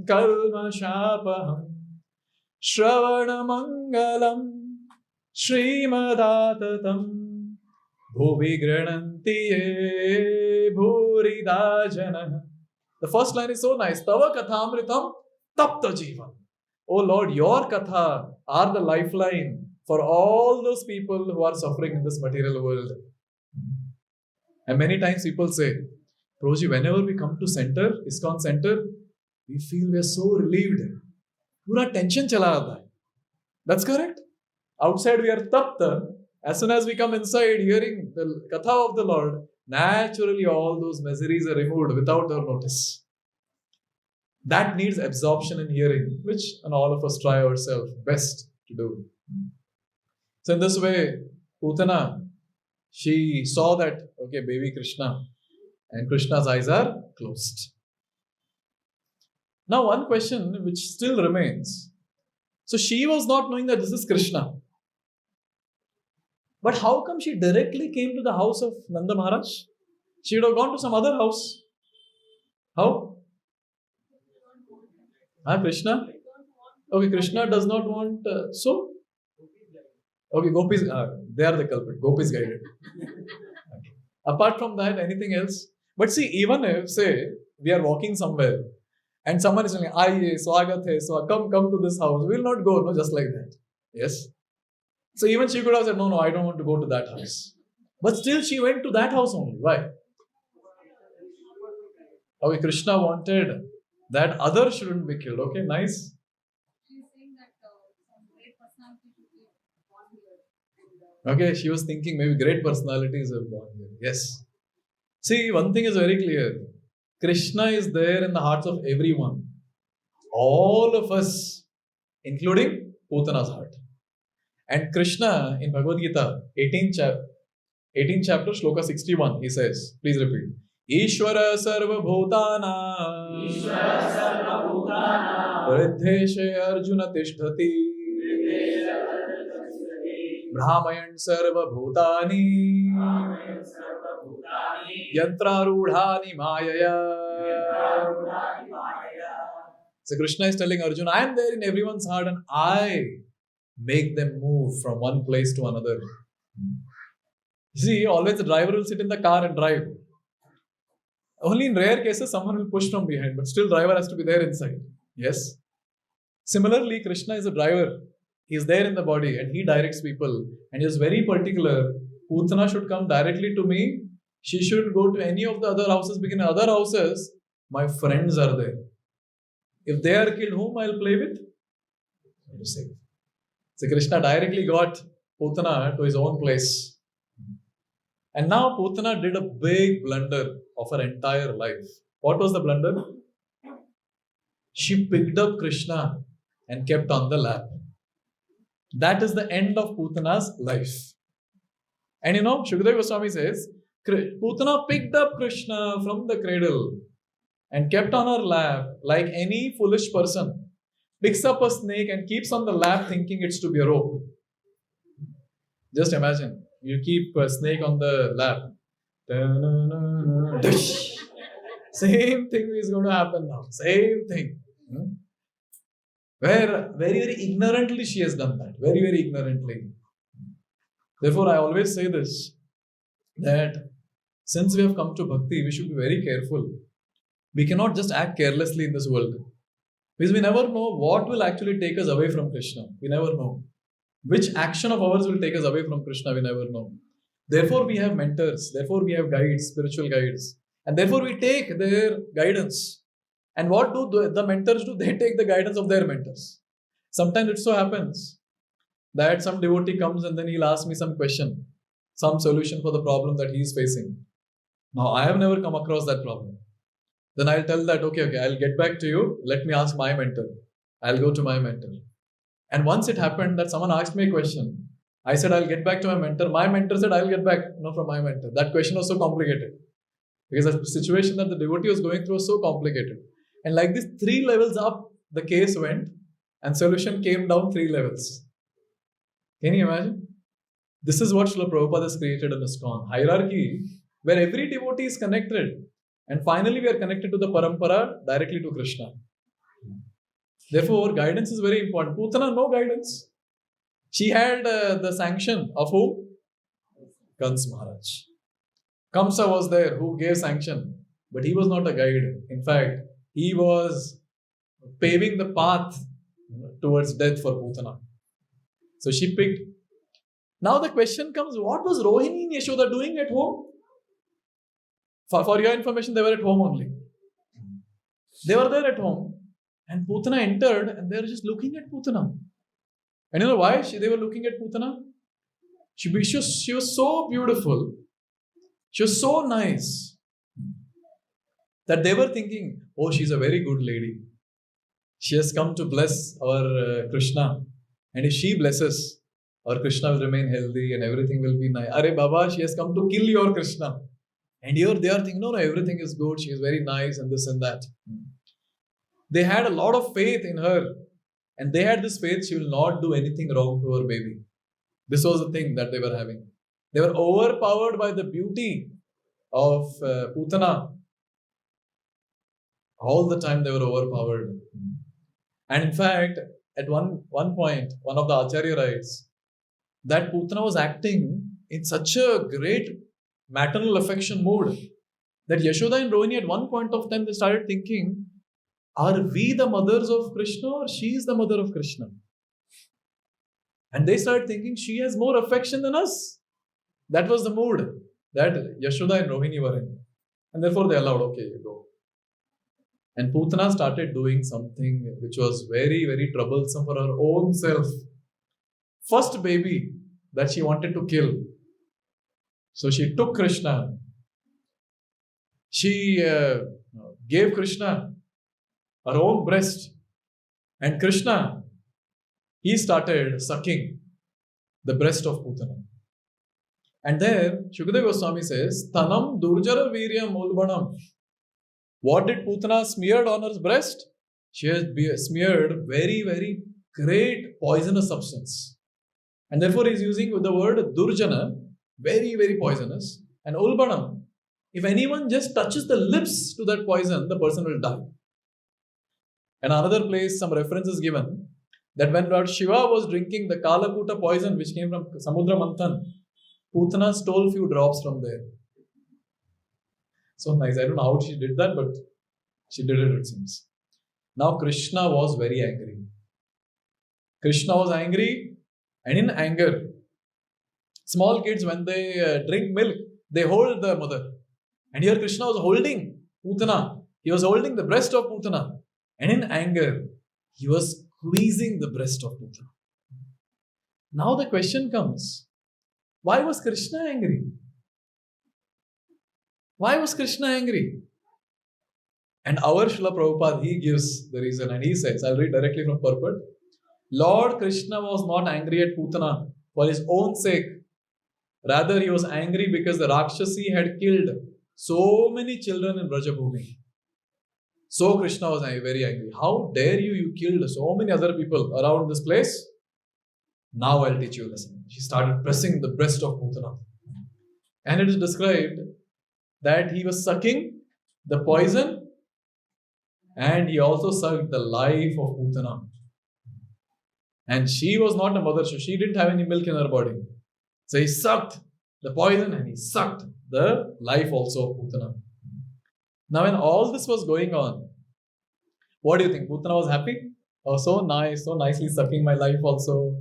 kalmashapaham Shravanamangalam Śrīmad-Bhāgavatam Bhuvi granantiye bhuridajana. The first line is so nice. Tava kathamritam tapta jivan. Oh Lord, your katha are the lifeline for all those people who are suffering in this material world. And many times people say, Prabhuji, whenever we come to center, ISKCON center, we feel we are so relieved. Pura tension chala aata hai. That's correct. Outside we are tapta As soon as we come inside, hearing the Katha of the Lord, naturally all those miseries are removed without our notice. That needs absorption in hearing, which all of us try ourselves best to do. So in this way, Pūtanā, she saw that, okay, baby Krishna, and Krishna's eyes are closed. Now one question which still remains. So she was not knowing that this is Krishna. But how come she directly came to the house of Nanda Maharaj? She would have gone to some other house. How? Krishna? Okay, Krishna does not want... so? Okay, Gopis, they are the culprit. Gopis guided. Okay. Apart from that, anything else? But see, even if, say, we are walking somewhere and someone is saying, Aiye, swagat hai, so come to this house. We will not go, no, just like that. Yes? So even she could have said, no, I don't want to go to that house. But still she went to that house only. Why? Okay, Krishna wanted that other shouldn't be killed. Okay, nice. Okay, she was thinking maybe great personalities are born here. Yes. See, one thing is very clear. Krishna is there in the hearts of everyone. All of us, including Putana's heart. And Krishna in Bhagavad Gita, 18th chapter, Shloka 61, he says, please repeat. Ishvara sarva bhutana Riddheshe Arjuna tishtati Brahmayan sarva bhutani Yantrarudhani mayaya. So Krishna is telling Arjuna, I am there in everyone's heart and I make them move from one place to another. See, always the driver will sit in the car and drive. Only in rare cases someone will push from behind, but still driver has to be there inside. Yes. Similarly, Krishna is a driver. He is there in the body and he directs people. And he is very particular. Pūtanā should come directly to me. She shouldn't go to any of the other houses because in other houses, my friends are there. If they are killed, whom I'll play with? So Krishna directly got Pūtanā to his own place. And now Pūtanā did a big blunder of her entire life. What was the blunder? She picked up Krishna and kept on the lap. That is the end of Pūtanā's life. And Shukadeva Goswami says, Pūtanā picked up Krishna from the cradle and kept on her lap like any foolish person picks up a snake and keeps on the lap thinking it's to be a rope. Just imagine, you keep a snake on the lap. Same thing is going to happen now. Same thing. Where very, very ignorantly she has done that. Very, very ignorantly. Therefore, I always say this, that since we have come to bhakti, we should be very careful. We cannot just act carelessly in this world. Because we never know what will actually take us away from Krishna. We never know. Which action of ours will take us away from Krishna, we never know. Therefore, we have mentors. Therefore, we have guides, spiritual guides. And therefore, we take their guidance. And what do the mentors do? They take the guidance of their mentors. Sometimes it so happens that some devotee comes and then he'll ask me some question, some solution for the problem that he is facing. Now, I have never come across that problem. Then I'll tell that, okay, I'll get back to you. Let me ask my mentor. I'll go to my mentor. And once it happened that someone asked me a question, I said, I'll get back to my mentor. My mentor said, I'll get back from my mentor. That question was so complicated. Because the situation that the devotee was going through was so complicated. And like this, 3 levels up, the case went and solution came down 3 levels. Can you imagine? This is what Srila Prabhupada has created in ISKCON. Hierarchy where every devotee is connected. And finally, we are connected to the parampara directly to Krishna. Therefore, guidance is very important. Pūtanā, no guidance. She had the sanction of whom? Kans Maharaj. Kamsa was there who gave sanction. But he was not a guide. In fact, he was paving the path towards death for Pūtanā. So she picked. Now the question comes, what was Rohini and Yashoda doing at home? For your information, they were at home only. They were there at home. And Pūtanā entered and they were just looking at Pūtanā. And you know why they were looking at Pūtanā? She was so beautiful. She was so nice that they were thinking, oh, she's a very good lady. She has come to bless our Krishna. And if she blesses, our Krishna will remain healthy and everything will be nice. Are Baba, she has come to kill your Krishna. And here they are thinking, no, everything is good. She is very nice and this and that. They had a lot of faith in her. And they had this faith she will not do anything wrong to her baby. This was the thing that they were having. They were overpowered by the beauty of Putana. All the time they were overpowered. And in fact, at one point, one of the Ācāryas writes that Putana was acting in such a great maternal affection mood that Yashoda and Rohini at one point of time they started thinking, are we the mothers of Krishna or she is the mother of Krishna? And they started thinking she has more affection than us. That was the mood that Yashoda and Rohini were in. And therefore they allowed, okay, you go. And Putana started doing something which was very, very troublesome for her own self. First baby that she wanted to kill. So she took Krishna. She gave Krishna her own breast. And Krishna, he started sucking the breast of Putana. And there, Shukadeva Goswami says, Tanam durjara viryam ulbanam. What did Putana smeared on her breast? She has smeared very, very great poisonous substance. And therefore he is using the word durjana, very, very poisonous. And ulbanam, if anyone just touches the lips to that poison, the person will die. And another place, some reference is given that when Lord Shiva was drinking the Kalakuta poison which came from Samudra Manthan, Putana stole few drops from there. So nice. I don't know how she did that, but she did it seems. Now Krishna was very angry. Krishna was angry, and in anger, small kids when they drink milk, they hold the mother. And here Krishna was holding Putana. He was holding the breast of Putana. And in anger, he was squeezing the breast of Putana. Now the question comes, why was Krishna angry? Why was Krishna angry? And our Srila Prabhupada, he gives the reason and he says, I'll read directly from purport. Lord Krishna was not angry at Putana for his own sake. Rather, he was angry because the Rakshasi had killed so many children in Brajabhumi. So Krishna was very angry. How dare you? You killed so many other people around this place. Now I'll teach you a lesson. He started pressing the breast of Putana. And it is described that he was sucking the poison and he also sucked the life of Putana. And she was not a mother, so she didn't have any milk in her body. So he sucked the poison and he sucked the life also of Putana. Now when all this was going on, what do you think? Putana was happy? Oh, so nice, so nicely sucking my life also.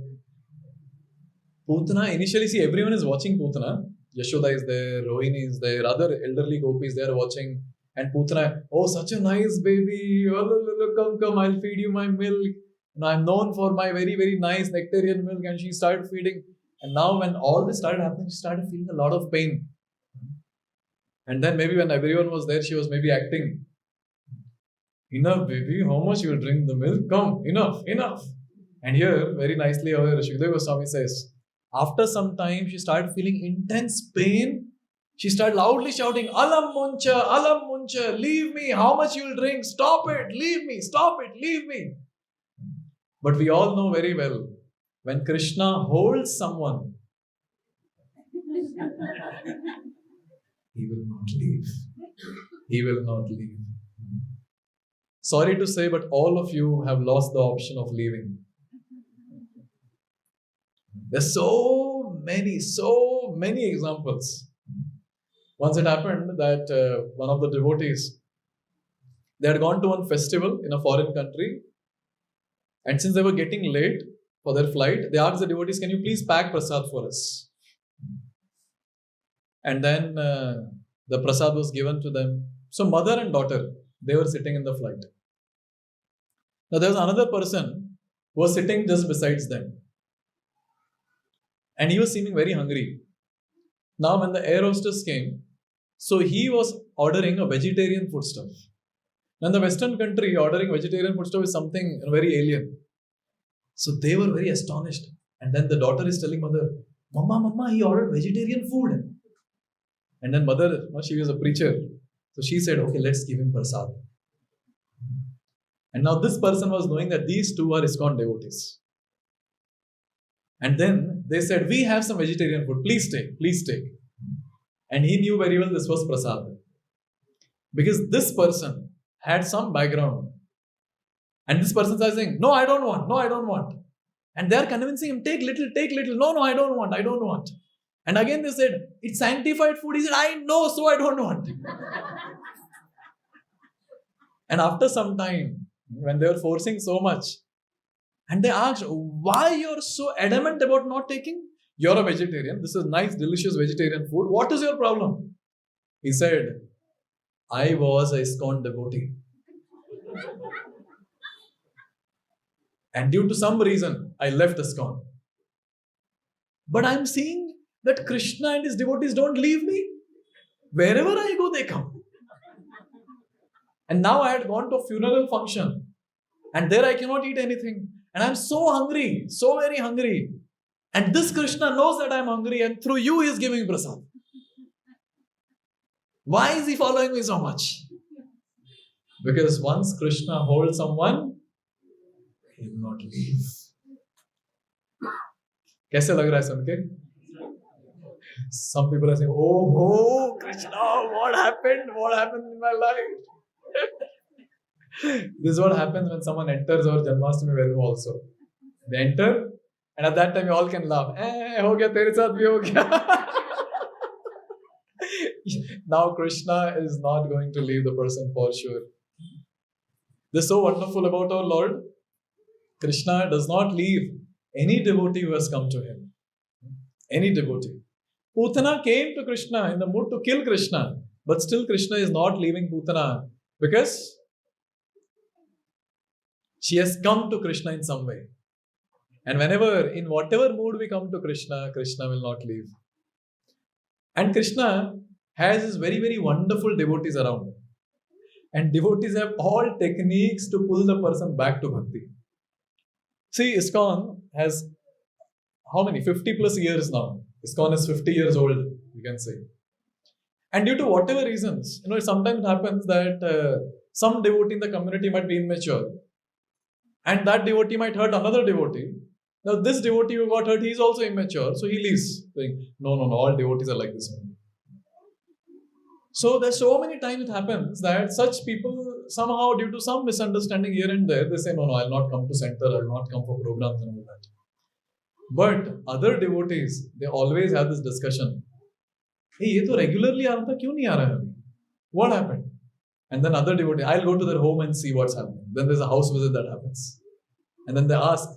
Putana, initially see everyone is watching Putana. Yashoda is there, Rohini is there, other elderly gopis they are watching. And Putana, oh such a nice baby, oh, come, I'll feed you my milk. And I'm known for my very, very nice nectarian milk. And she started feeding. And now when all this started happening, she started feeling a lot of pain. And then maybe when everyone was there, she was maybe acting. Enough baby, how much you will drink the milk? Come, enough. And here, very nicely, our Shukadeva Goswami says, after some time, she started feeling intense pain. She started loudly shouting, Alam muncha, leave me, how much you will drink? Stop it, leave me, stop it, leave me. But we all know very well, when Krishna holds someone, he will not leave. He will not leave. Sorry to say, but all of you have lost the option of leaving. There's so many examples. Once it happened that one of the devotees, they had gone to one festival in a foreign country, and since they were getting late for their flight, they asked the devotees, can you please pack prasad for us? And then the prasad was given to them. So mother and daughter, they were sitting in the flight. Now there was another person who was sitting just besides them. And he was seeming very hungry. Now when the air hostess came, so he was ordering a vegetarian foodstuff. Now in the Western country, ordering vegetarian foodstuff is something very alien. So they were very astonished. And then the daughter is telling mother, Mama, he ordered vegetarian food. And then mother, she was a preacher. So she said, okay, let's give him prasad. And now this person was knowing that these two are ISKCON devotees. And then they said, we have some vegetarian food. Please take. And he knew very well this was prasad. Because this person had some background. And this person is saying, no, I don't want. And they are convincing him, take little. No, I don't want. And again they said, it's sanctified food. He said, I know, so I don't want. And after some time, when they were forcing so much, and they asked, why you're so adamant about not taking? You're a vegetarian. This is nice, delicious vegetarian food. What is your problem? He said, I was a ISKCON devotee. And due to some reason, I left ISKCON. But I'm seeing that Krishna and his devotees don't leave me. Wherever I go, they come. And now I had gone to a funeral function. And there I cannot eat anything. And I'm so hungry, so very hungry. And this Krishna knows that I'm hungry, and through you he is giving me prasad. Why is he following me so much? Because once Krishna holds someone, he will not leave. कैसे लग रहा है सुन के? Some people are saying, oh Krishna, what happened? What happened in my life? This is what happens when someone enters our Janmashtami venue also. They enter, and at that time you all can laugh. Ho gaya, tere saath bhi ho gaya. Now Krishna is not going to leave the person for sure. This is so wonderful about our Lord. Krishna does not leave any devotee who has come to him. Any devotee. Pūtanā came to Krishna in the mood to kill Krishna. But still Krishna is not leaving Pūtanā because she has come to Krishna in some way. And whenever, in whatever mood we come to Krishna, Krishna will not leave. And Krishna has his very, very wonderful devotees around. And devotees have all techniques to pull the person back to bhakti. See, ISKCON has how many? 50 plus years now. ISKCON is 50 years old, you can say. And due to whatever reasons, it sometimes happens that some devotee in the community might be immature. And that devotee might hurt another devotee. Now this devotee who got hurt, he is also immature. So he leaves, saying, no, all devotees are like this only. So there's so many times it happens that such people somehow, due to some misunderstanding here and there, they say, no, I'll not come to center, I'll not come for programs and all that. But other devotees, they always have this discussion. Hey, ye to regularly aa raha tha, kyun nahi aa raha hai? What happened? And then other devotee, I'll go to their home and see what's happening. Then there's a house visit that happens. And then they ask,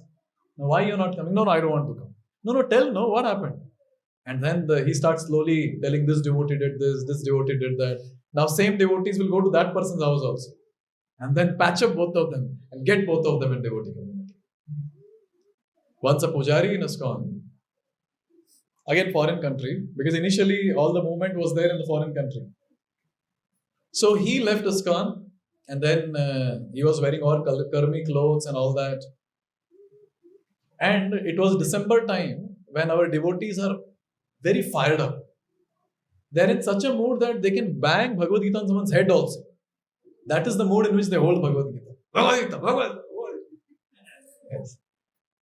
why you're not coming? No, I don't want to come. No, tell, what happened? And then he starts slowly telling this devotee did this devotee did that. Now same devotees will go to that person's house also. And then patch up both of them and get both of them in devotee community. Once a pujari in ISKCON, again foreign country, because initially all the movement was there in the foreign country. So he left ISKCON and then he was wearing all karmi clothes and all that. And it was December time when our devotees are very fired up. They're in such a mood that they can bang Bhagavad Gita on someone's head also. That is the mood in which they hold Bhagavad Gita. Bhagavad Gita. Yes.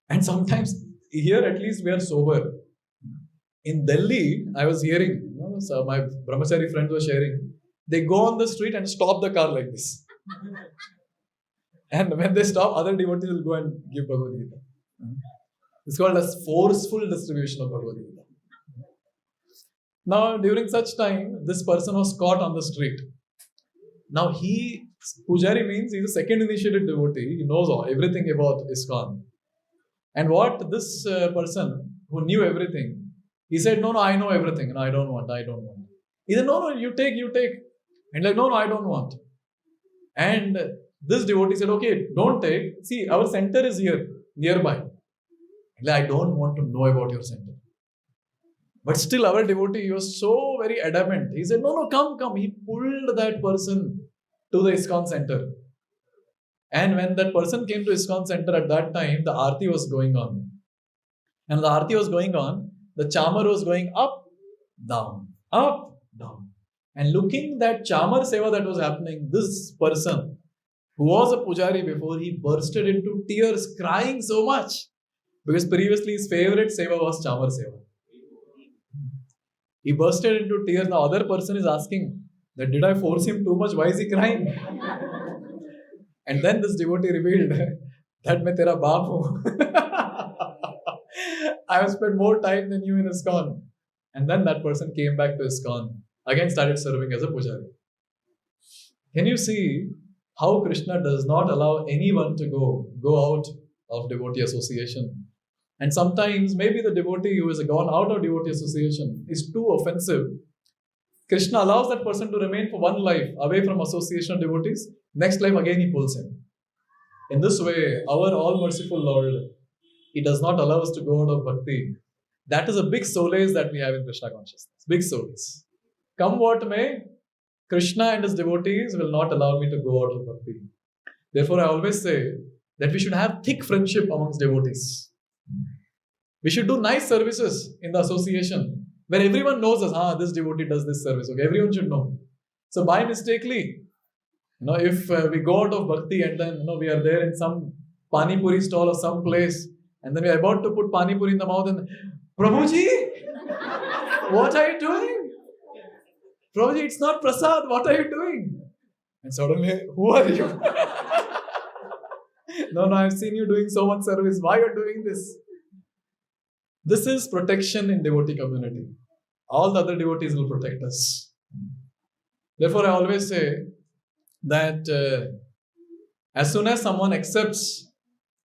And sometimes, here at least we are sober. In Delhi, I was hearing, so my brahmachari friends were sharing, they go on the street and stop the car like this. And when they stop, other devotees will go and give Bhagavad Gita. It's called as forceful distribution of Bhagavad Gita. Now, during such time, this person was caught on the street. Now, Pujari means he's a second initiated devotee. He knows everything about ISKCON. And what this person who knew everything, he said, no, I know everything. No, I don't want. He said, no, you take. And like, no, I don't want. And this devotee said, okay, don't take. See, our center is here, nearby. Like, I don't want to know about your center. But still our devotee, he was so very adamant. He said, no, come. He pulled that person to the ISKCON center. And when that person came to ISKCON center at that time, the Aarti was going on. And the Aarti was going on, the Chamar was going up, down. And looking that Chamar Seva that was happening, this person who was a Pujari before, he bursted into tears, crying so much. Because previously his favorite Seva was Chamar Seva. He bursted into tears. The other person is asking that, did I force him too much? Why is he crying? And then this devotee revealed that मैं तेरा बाप हूँ. I have spent more time than you in ISKCON. And then that person came back to ISKCON. Again started serving as a pujari. Can you see how Krishna does not allow anyone to go out of devotee association? And sometimes maybe the devotee who has gone out of devotee association is too offensive. Krishna allows that person to remain for one life away from association of devotees. Next life again he pulls him. In this way, our all-merciful Lord, He does not allow us to go out of bhakti. That is a big solace that we have in Krishna consciousness. Big solace. Come what may, Krishna and his devotees will not allow me to go out of bhakti. Therefore, I always say that we should have thick friendship amongst devotees. We should do nice services in the association where everyone knows us. This devotee does this service. Okay, everyone should know. So by mistakenly, if we go out of bhakti and then we are there in some pani puri stall or some place, and then we are about to put pani puri in the mouth, and Prabhuji, what are you doing? Prabhuji, it's not prasad. What are you doing? And suddenly, who are you? No, I've seen you doing so much service. Why are you doing this? This is protection in devotee community. All the other devotees will protect us. Therefore, I always say that as soon as someone accepts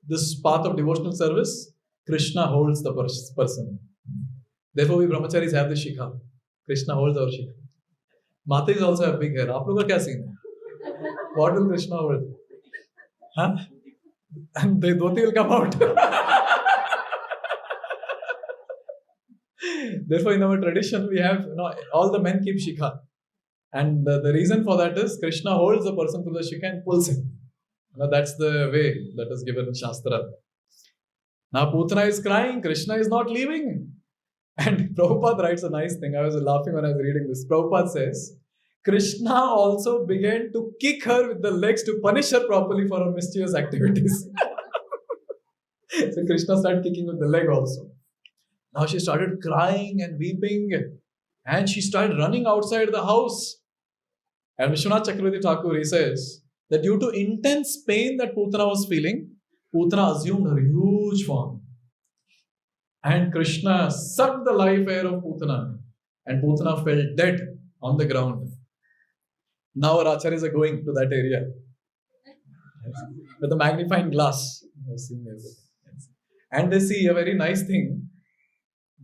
this path of devotional service, Krishna holds the person. Therefore, we brahmacharis have the shikha. Krishna holds our shikha. Matas also have big hair. Aap loga kya scene hai? What will Krishna hold? Huh? And the dhoti will come out. Therefore, in our tradition, we have all the men keep shikha. And the reason for that is Krishna holds the person through the shikha and pulls him. That's the way that is given in Shastra. Now Putana is crying, Krishna is not leaving. And Prabhupada writes a nice thing. I was laughing when I was reading this. Prabhupada says, Krishna also began to kick her with the legs to punish her properly for her mischievous activities. So Krishna started kicking with the leg also. Now she started crying and weeping. And she started running outside the house. And Vishwanath Chakravarti Thakur, he says that due to intense pain that Putana was feeling, Putana assumed her huge form. And Krishna sucked the life air of Putana. And Putana fell dead on the ground. Now our Ācāryas are going to that area with a magnifying glass. And they see a very nice thing.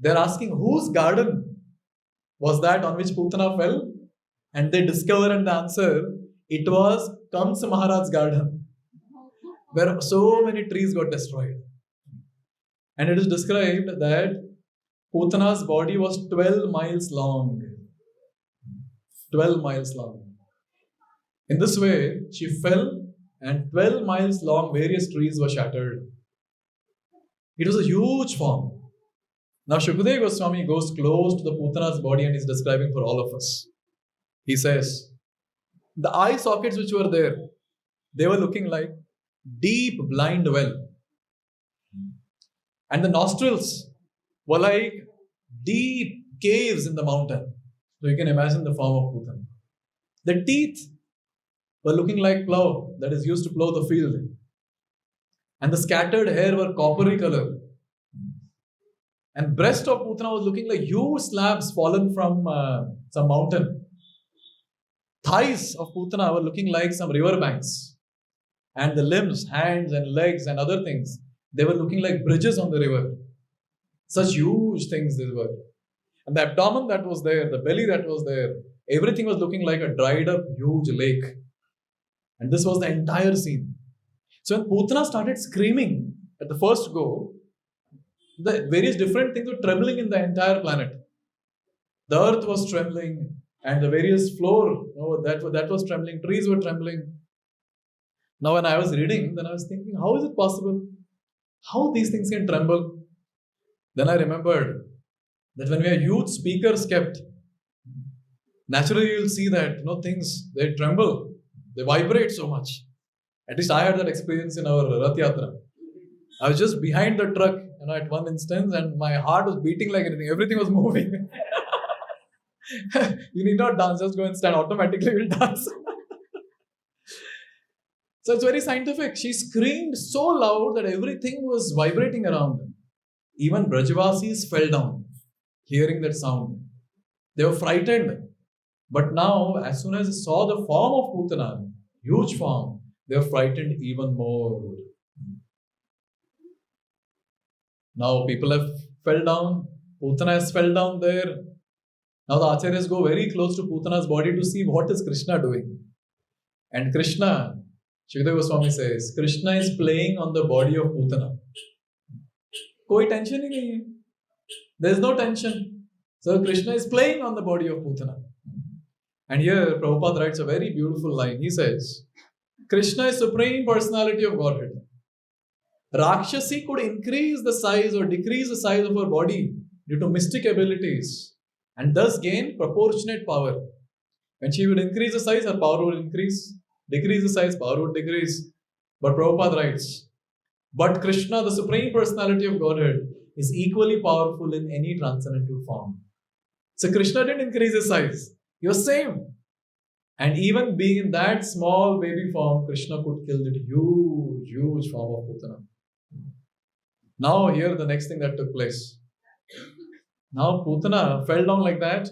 They're asking whose garden was that on which Putana fell? And they discover and the answer, it was Kamsa Maharaj's garden, where so many trees got destroyed. And it is described that Putana's body was 12 miles long. 12 miles long. In this way, she fell and 12 miles long various trees were shattered. It was a huge form. Now Shukadeva Goswami goes close to the Putana's body and is describing for all of us. He says, the eye sockets which were there, they were looking like deep blind well. And the nostrils were like deep caves in the mountain. So you can imagine the form of Putana. The teeth were looking like plow that is used to plow the field. And the scattered hair were coppery color. And breast of Putana was looking like huge slabs fallen from some mountain. Thighs of Putana were looking like some river banks. And the limbs, hands and legs and other things, they were looking like bridges on the river. Such huge things they were. And the abdomen that was there, the belly that was there, everything was looking like a dried up huge lake. And this was the entire scene. So when Putana started screaming at the first go, the various different things were trembling in the entire planet. The earth was trembling and the various floor, that was trembling. Trees were trembling. Now when I was reading, then I was thinking, how is it possible? How these things can tremble? Then I remembered that when we have huge speakers kept, naturally you'll see that things, they tremble, they vibrate so much. At least I had that experience in our Rath Yatra. I was just behind the truck, at one instance, and my heart was beating like anything. Everything was moving. You need not dance, just go and stand. Automatically you'll dance. So it's very scientific. She screamed so loud that everything was vibrating around. Even Brajavasis fell down, hearing that sound. They were frightened. But now, as soon as they saw the form of Putana, huge form, they were frightened even more. Now people have fell down. Putana has fell down there. Now the Ācāryas go very close to Putana's body to see what is Krishna doing. And Krishna, Shukadeva Goswami says, Krishna is playing on the body of Putana. Koi tension hi nahi hai. There is no tension. So Krishna is playing on the body of Putana. And here Prabhupada writes a very beautiful line. He says, Krishna is Supreme Personality of Godhead. Rakshasi could increase the size or decrease the size of her body due to mystic abilities and thus gain proportionate power. When she would increase the size, her power would increase. Decrease the size, power would decrease. But Prabhupada writes, but Krishna, the Supreme Personality of Godhead, is equally powerful in any transcendental form. So Krishna didn't increase his size. He was same. And even being in that small baby form, Krishna could kill that huge form of Putana. Now here the next thing that took place. Now Putana fell down like that.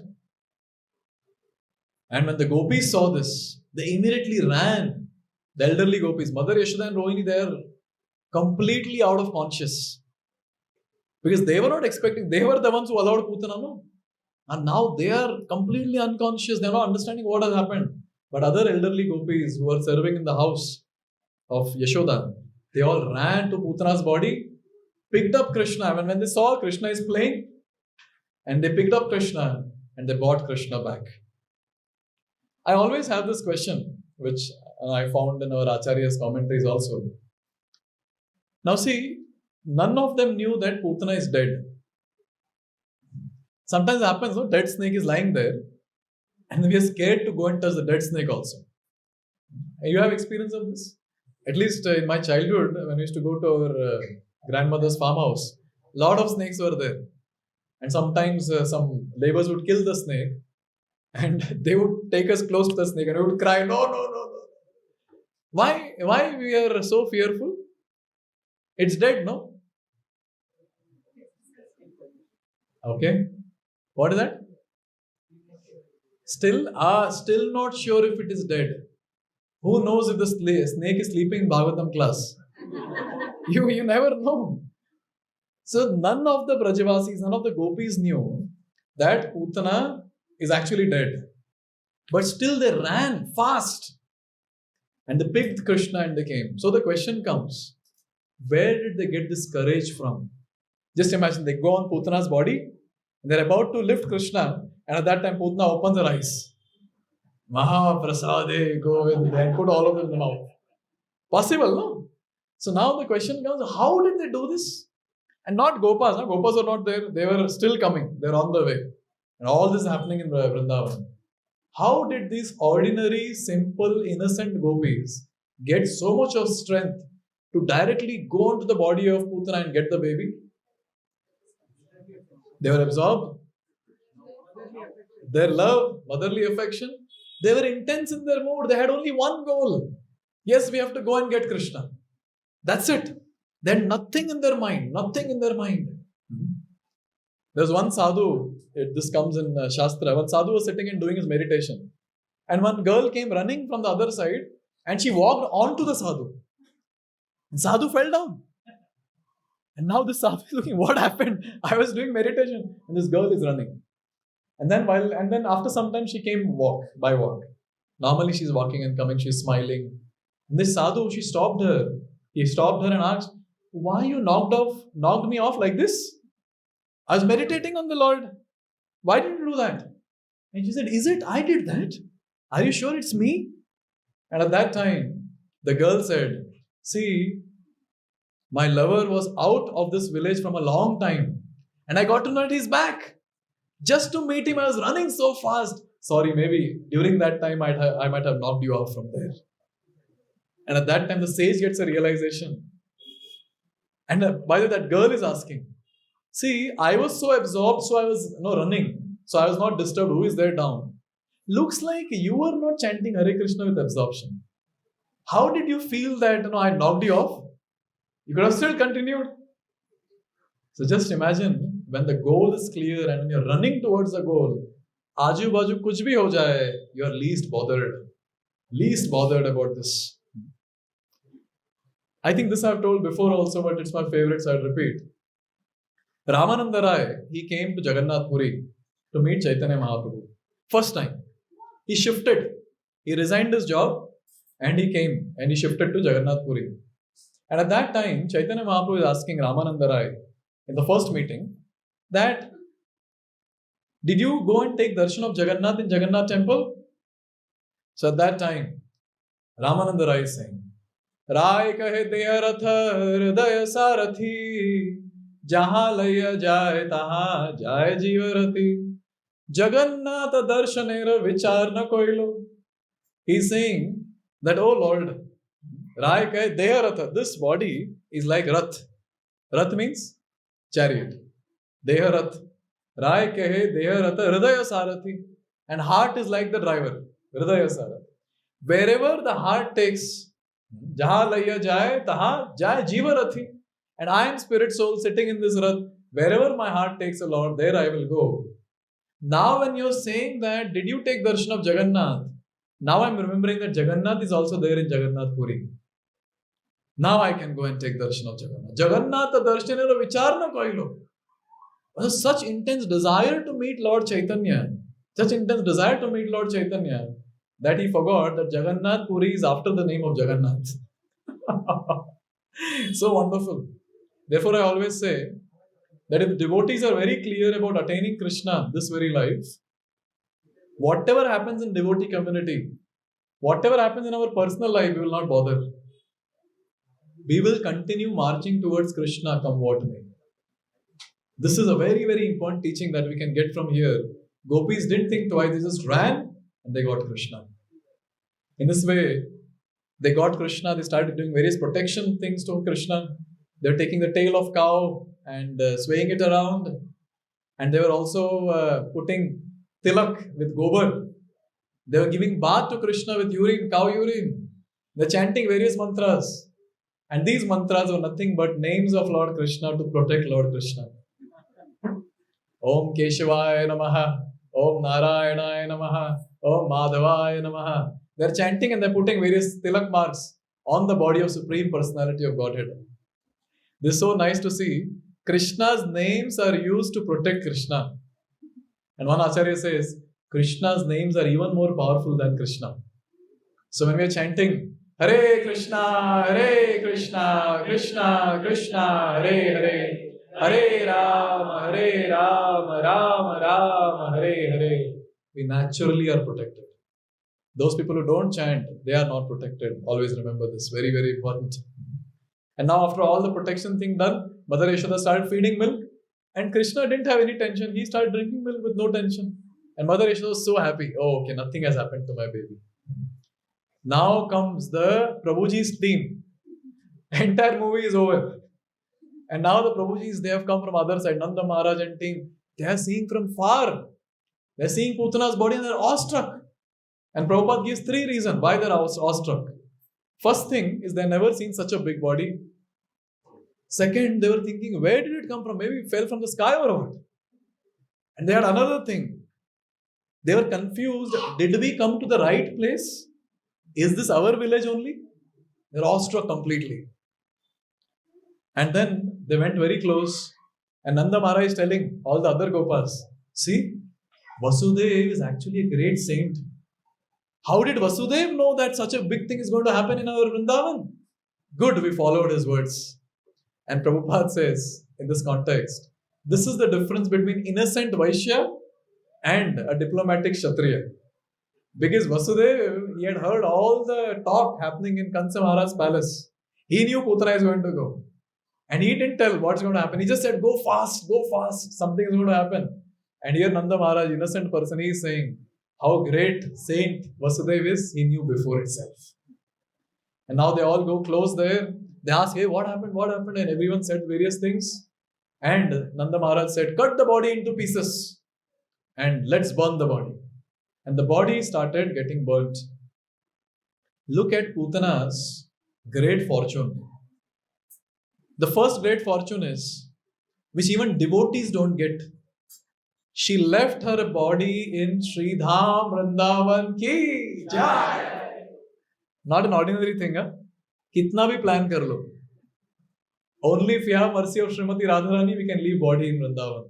And when the gopis saw this, they immediately ran. The elderly gopis, Mother Yashoda and Rohini, they are completely out of conscious. Because they were not expecting, they were the ones who allowed Putana, no? And now they are completely unconscious, they are not understanding what has happened. But other elderly gopis who were serving in the house of Yashoda, they all ran to Putana's body, picked up Krishna. And when they saw Krishna is playing, and they picked up Krishna and they brought Krishna back. I always have this question, which I found in our Ācāryas commentaries also. Now see, none of them knew that Putana is dead. Sometimes it happens, no? Dead snake is lying there and we are scared to go and touch the dead snake also. You have experience of this? At least in my childhood, when we used to go to our grandmother's farmhouse, a lot of snakes were there. And sometimes some laborers would kill the snake and they would take us close to the snake and we would cry, no. Why we are so fearful? It's dead, no? Okay. What is that? Still not sure if it is dead. Who knows if the snake is sleeping in Bhagavatam class? You never know. So none of the Brajavasis, none of the gopis knew that Putana is actually dead. But still they ran fast. And they picked Krishna and they came. So the question comes, where did they get this courage from? Just imagine, they go on Putana's body, and they're about to lift Krishna, and at that time Putana opens her eyes. Maha Prasade Govind, and put all of them in the mouth. Possible, no? So now the question comes, how did they do this? And not Gopas, no? Gopas were not there, they were still coming, they're on the way. And all this is happening in Vrindavan. How did these ordinary, simple, innocent gopis get so much of strength to directly go into the body of Putana and get the baby? They were absorbed. Their love, motherly affection, they were intense in their mood. They had only one goal. Yes, we have to go and get Krishna. That's it. They had nothing in their mind. There's one sadhu, this comes in Shastra. One sadhu was sitting and doing his meditation. And one girl came running from the other side and she walked onto the sadhu. And sadhu fell down. And now this sadhu is looking, what happened? I was doing meditation and this girl is running. And then after some time she came by walk. Normally she's walking and coming, she's smiling. And this sadhu, he stopped her and asked, why you knocked me off like this? I was meditating on the Lord. Why did you do that? And she said, is it? I did that? Are you sure it's me? And at that time, the girl said, see, my lover was out of this village from a long time. And I got to know that he's back. Just to meet him, I was running so fast. Sorry, maybe during that time, I might have knocked you off from there. And at that time, the sage gets a realization. And by the way, that girl is asking, see, I was so absorbed, so I was running. So I was not disturbed. Who is there down? Looks like you were not chanting Hare Krishna with absorption. How did you feel that I knocked you off? You could have still continued. So just imagine when the goal is clear and when you're running towards the goal, Aju Baju kuch bhi ho jaye, you are least bothered about this. I think this I've told before also, but it's my favorite, so I'll repeat. Ramananda Rai, he came to Jagannath Puri to meet Chaitanya Mahaprabhu. First time. He shifted. He resigned his job and he came and he shifted to Jagannath Puri. And at that time, Chaitanya Mahaprabhu is asking Ramananda Rai in the first meeting that, did you go and take darshan of Jagannath in Jagannath temple? So at that time, Ramananda Rai is saying, Rai kahe deya ratha hridaya sarathi, jaha laya jai taha jai jivarati, Jagannath darshanera vicharna koilo. He's saying that, oh Lord, Rai kahe deya ratha, this body is like rath. Rath means chariot. Deha rath. Rai kahe deha ratha hridaya sarathi. And heart is like the driver. Hridaya sarathi. Wherever the heart takes, jaha laya jai, taha jai jivarathi. And I am spirit soul sitting in this rath. Wherever my heart takes the Lord, there I will go. Now when you're saying that, did you take darshan of Jagannath? Now I'm remembering that Jagannath is also there in Jagannath Puri. Now I can go and take darshan of Jagannath. Jagannath darshanera vicharna koilo. Such intense desire to meet Lord Chaitanya, that he forgot that Jagannath Puri is after the name of Jagannath. So wonderful. Therefore I always say that if devotees are very clear about attaining Krishna this very life, whatever happens in devotee community, whatever happens in our personal life, we will not bother. We will continue marching towards Krishna come what may. This is a very, very important teaching that we can get from here. Gopis didn't think twice, they just ran and they got Krishna. In this way, they got Krishna, they started doing various protection things to Krishna. They were taking the tail of cow and swaying it around. And they were also putting tilak with gobar. They were giving bath to Krishna with urine, cow urine. They're chanting various mantras. And these mantras were nothing but names of Lord Krishna to protect Lord Krishna. Om Keshavaya Namaha, Om Narayanaya Namaha, Om Madhavaya Namaha. They're chanting and they're putting various tilak marks on the body of Supreme Personality of Godhead. This is so nice to see. Krishna's names are used to protect Krishna. And one Ācārya says, Krishna's names are even more powerful than Krishna. So when we are chanting, Hare Krishna, Krishna Krishna, Hare, Hare Rama, Rama Rama, Hare, we naturally are protected. Those people who don't chant, they are not protected. Always remember this. Very, very important. And now after all the protection thing done, Mother Yashoda started feeding milk. And Krishna didn't have any tension. He started drinking milk with no tension. And Mother Yashoda was so happy. Oh, okay, nothing has happened to my baby. Now comes the Prabhuji's team. Entire movie is over. And now the Prabhujis, they have come from other side. Nanda Maharaj and team. They are seeing from far. They are seeing Putana's body and they are awestruck. And Prabhupada gives 3 reasons why they are awestruck. First thing is they have never seen such a big body. Second, they were thinking, where did it come from? Maybe it fell from the sky or what? And they had another thing. They were confused. Did we come to the right place? Is this our village only? They were awestruck completely. And then they went very close. And Nanda Maharaj is telling all the other Gopas, see, Vasudev is actually a great saint. How did Vasudev know that such a big thing is going to happen in our Vrindavan? Good, we followed his words. And Prabhupada says, in this context, this is the difference between innocent Vaishya and a diplomatic Kshatriya. Because Vasudeva, he had heard all the talk happening in Kansa Maharaj's palace. He knew Putana is going to go. And he didn't tell what's going to happen. He just said, go fast, something is going to happen. And here Nanda Maharaj, innocent person, he is saying, how great saint Vasudeva is, he knew before itself. And now they all go close there. They ask, hey, what happened? And everyone said various things. And Nanda Maharaj said, cut the body into pieces and let's burn the body. And the body started getting burnt. Look at Putana's great fortune. The first great fortune is, which even devotees don't get. She left her body in Sridham Vrindavan ki jai. Not an ordinary thing, huh? Kitna bhi plan kar lo. Only if you have mercy of Srimati Radharani, we can leave body in Vrindavan.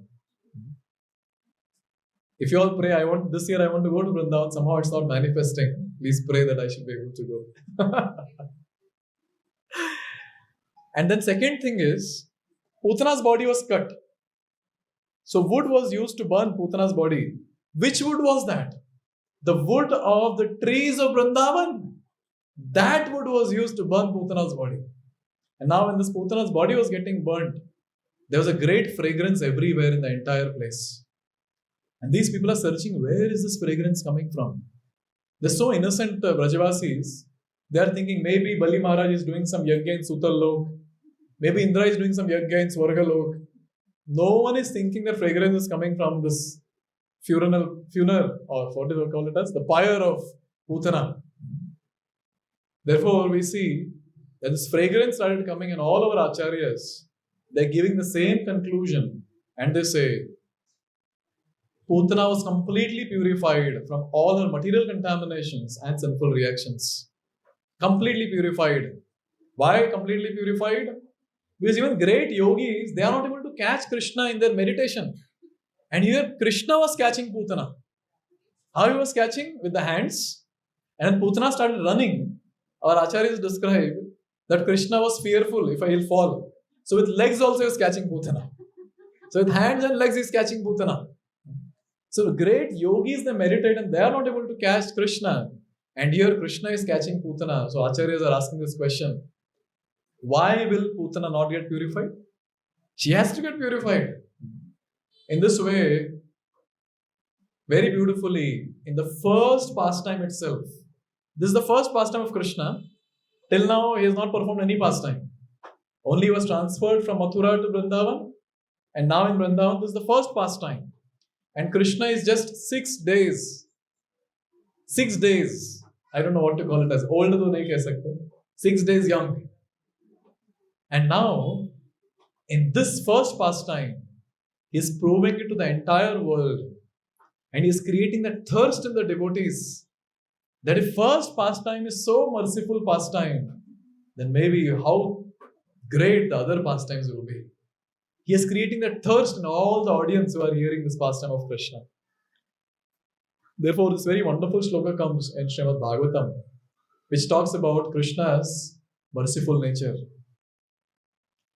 If you all pray, this year I want to go to Vrindavan, somehow it's not manifesting. Please pray that I should be able to go. And then second thing is, Putana's body was cut. So wood was used to burn Putana's body. Which wood was that? The wood of the trees of Vrindavan. That wood was used to burn Putana's body. And now when this Putana's body was getting burnt, there was a great fragrance everywhere in the entire place. And these people are searching, where is this fragrance coming from? They're so innocent Brajavasis. They are thinking maybe Bali Maharaj is doing some yajna in Sutal Lok. Maybe Indra is doing some yajna in Swarga Lok. No one is thinking the fragrance is coming from this funeral, or what do they call it as? The pyre of Putana. Therefore, we see that this fragrance started coming and all our Ācāryas, they're giving the same conclusion. And they say, Putana was completely purified from all her material contaminations and sinful reactions. Completely purified. Why completely purified? Because even great yogis, they are not able to catch Krishna in their meditation. And here Krishna was catching Putana. How he was catching? With the hands. And when Putana started running, our Ācāryas describe that Krishna was fearful if he'll fall. So with legs also he was catching Putana. So with hands and legs he is catching Putana. So great yogis, they meditate and they are not able to catch Krishna. And here Krishna is catching Putana. So Ācāryas are asking this question. Why will Putana not get purified? She has to get purified. In this way, very beautifully, in the first pastime itself, this is the first pastime of Krishna. Till now, he has not performed any pastime. Only he was transferred from Mathura to Vrindavan. And now in Vrindavan, this is the first pastime. And Krishna is just 6 days. 6 days. I don't know what to call it as. Old to nahi keh sakte. 6 days young. And now, in this first pastime, he is proving it to the entire world. And he is creating that thirst in the devotees. That if first pastime is so merciful pastime, then maybe how great the other pastimes will be. He is creating that thirst in all the audience who are hearing this pastime of Krishna. Therefore, this very wonderful shloka comes in Śrīmad-Bhāgavatam, which talks about Krishna's merciful nature.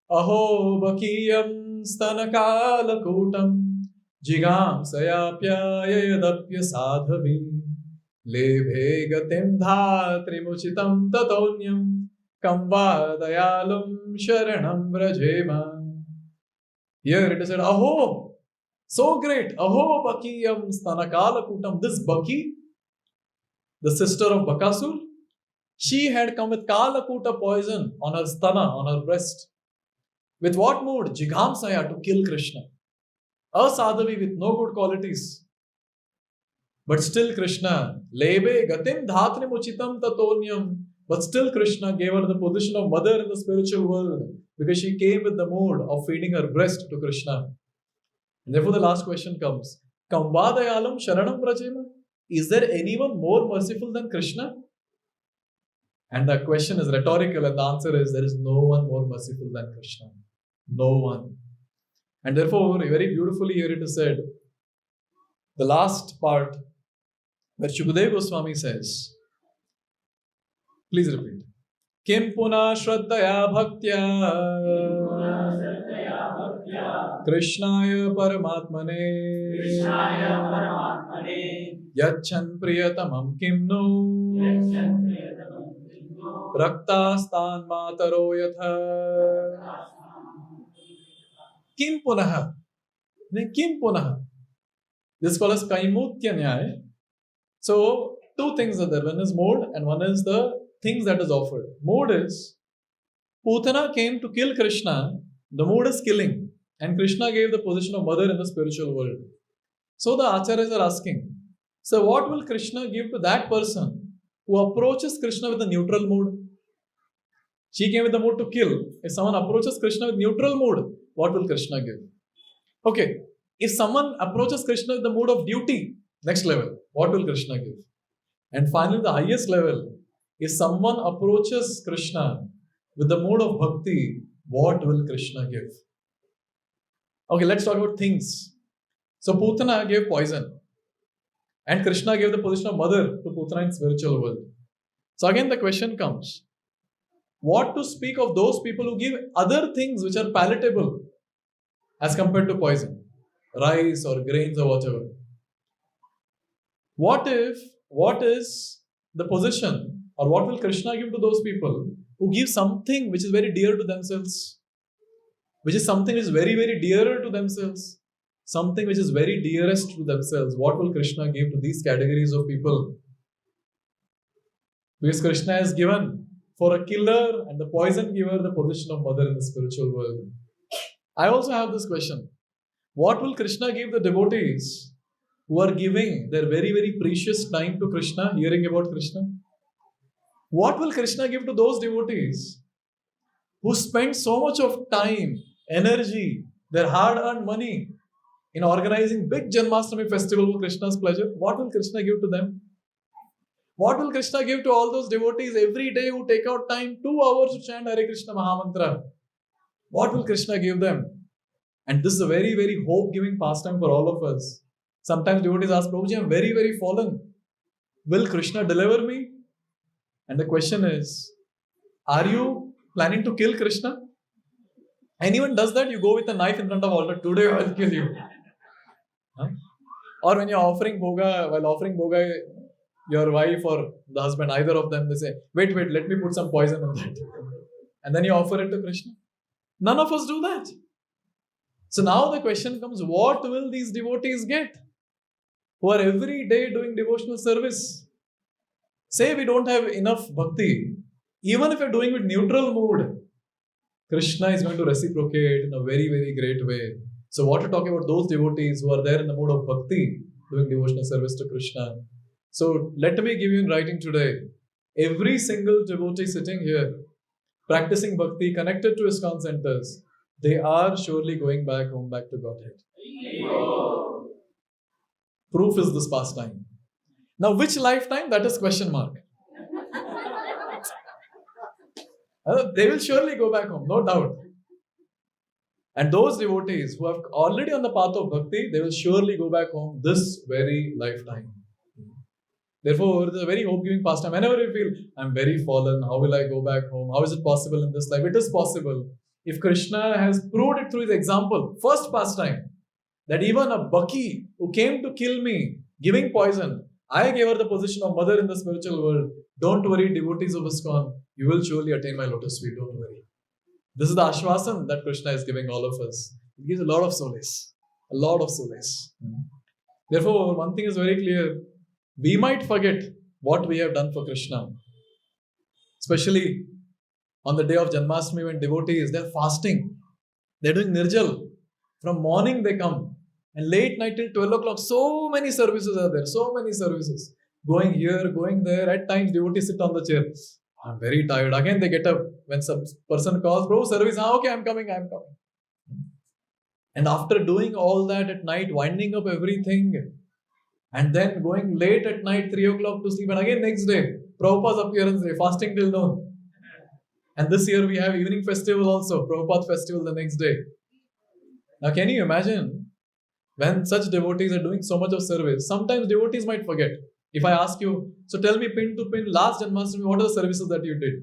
Aho bakiyam stanakala kutam jigam sayapyayadapya sadhavi lebhe gatim dhatrimuchitam tatonyam kamva dayalum sharanam brajema. Here it is said, Aho, so great, Aho bakiyam stanakala kutam. This Baki, the sister of Bakasur, she had come with Kalakuta poison on her stana, on her breast. With what mood? Jighamsaya, to kill Krishna. A sadhavi with no good qualities. But still Krishna, Lebe gatim dhatrim uchitam tatonyam. But still Krishna gave her the position of mother in the spiritual world because she came with the mood of feeding her breast to Krishna. And therefore the last question comes. Kamvadayalam sharanam prajema. Is there anyone more merciful than Krishna? And the question is rhetorical and the answer is there is no one more merciful than Krishna. No one. And therefore, very beautifully here it is said, the last part where Shukadeva Goswami says, please repeat. Kim puna shraddhaya bhaktya Krishnaya Paramatmane Yachan Priyatamam Kimno Raktastan Mataro Yatha Kim Punaha. Kim Punaha. This is called as Kaimutya Nyaya. So, two things are there. One is mode and one is the things that is offered. Mode is Pūtanā came to kill Krishna. The mode is killing. And Krishna gave the position of mother in the spiritual world. So the Ācāryas are asking, so what will Krishna give to that person who approaches Krishna with a neutral mood? She came with the mood to kill. If someone approaches Krishna with neutral mood, what will Krishna give? Okay, if someone approaches Krishna with the mood of duty, next level, what will Krishna give? And finally, the highest level, if someone approaches Krishna with the mood of bhakti, what will Krishna give? Okay, let's talk about things. So Pūtanā gave poison. And Krishna gave the position of mother to Pūtanā in spiritual world. So again the question comes, what to speak of those people who give other things which are palatable as compared to poison? Rice or grains or whatever. What is the position or what will Krishna give to those people who give something which is very dear to themselves? Which is something which is very, very dearer to themselves. Something which is very dearest to themselves. What will Krishna give to these categories of people? Because Krishna has given for a killer and the poison giver the position of mother in the spiritual world. I also have this question. What will Krishna give the devotees who are giving their very, very precious time to Krishna, hearing about Krishna? What will Krishna give to those devotees who spend so much of time, energy, their hard-earned money in organizing big Janmashtami festival for Krishna's pleasure? What will Krishna give to them? What will Krishna give to all those devotees every day who take out time 2 hours to chant Hare Krishna Mahamantra? What will Krishna give them? And this is a very, very hope-giving pastime for all of us. Sometimes devotees ask, Prabhuji, I am very, very fallen. Will Krishna deliver me? And the question is, are you planning to kill Krishna? Anyone does that? You go with a knife in front of altar. Today I will kill you. Huh? Or when you're offering bhoga, while offering bhoga, your wife or the husband, either of them, they say, wait, let me put some poison in that. And then you offer it to Krishna. None of us do that. So now the question comes, what will these devotees get who are every day doing devotional service? Say we don't have enough bhakti. Even if you're doing with neutral mood, Krishna is going to reciprocate in a very, very great way. So what to talk about those devotees who are there in the mood of bhakti, doing devotional service to Krishna. So let me give you in writing today, every single devotee sitting here, practicing bhakti, connected to ISKCON centers, they are surely going back home, back to Godhead. Proof is this pastime. Now which lifetime? That is question mark. They will surely go back home, no doubt. And those devotees who are already on the path of bhakti, they will surely go back home this very lifetime. Therefore, it is a very hope-giving pastime. Whenever you feel, I'm very fallen, how will I go back home? How is it possible in this life? It is possible. If Krishna has proved it through his example, first pastime, that even a Baki who came to kill me, giving poison, I gave her the position of mother in the spiritual world. Don't worry, devotees of ISKCON, you will surely attain my lotus feet, don't worry. This is the ashwasan that Krishna is giving all of us. It gives a lot of solace. A lot of solace. Therefore, one thing is very clear. We might forget what we have done for Krishna. Especially on the day of Janmashtami when devotees, they're fasting. They're doing nirjal. From morning they come. And late night till 12 o'clock, so many services are there. So many services. Going here, going there. At times devotees sit on the chair. I'm very tired. Again they get up. When some person calls, bro, service, okay, I'm coming. And after doing all that at night, winding up everything, and then going late at night, 3 o'clock to sleep, and again next day, Prabhupada's appearance day, fasting till noon. And this year we have evening festival also, Prabhupada festival the next day. Now can you imagine, when such devotees are doing so much of service, sometimes devotees might forget. If I ask you, so tell me pin to pin, last Janmashtami, what are the services that you did?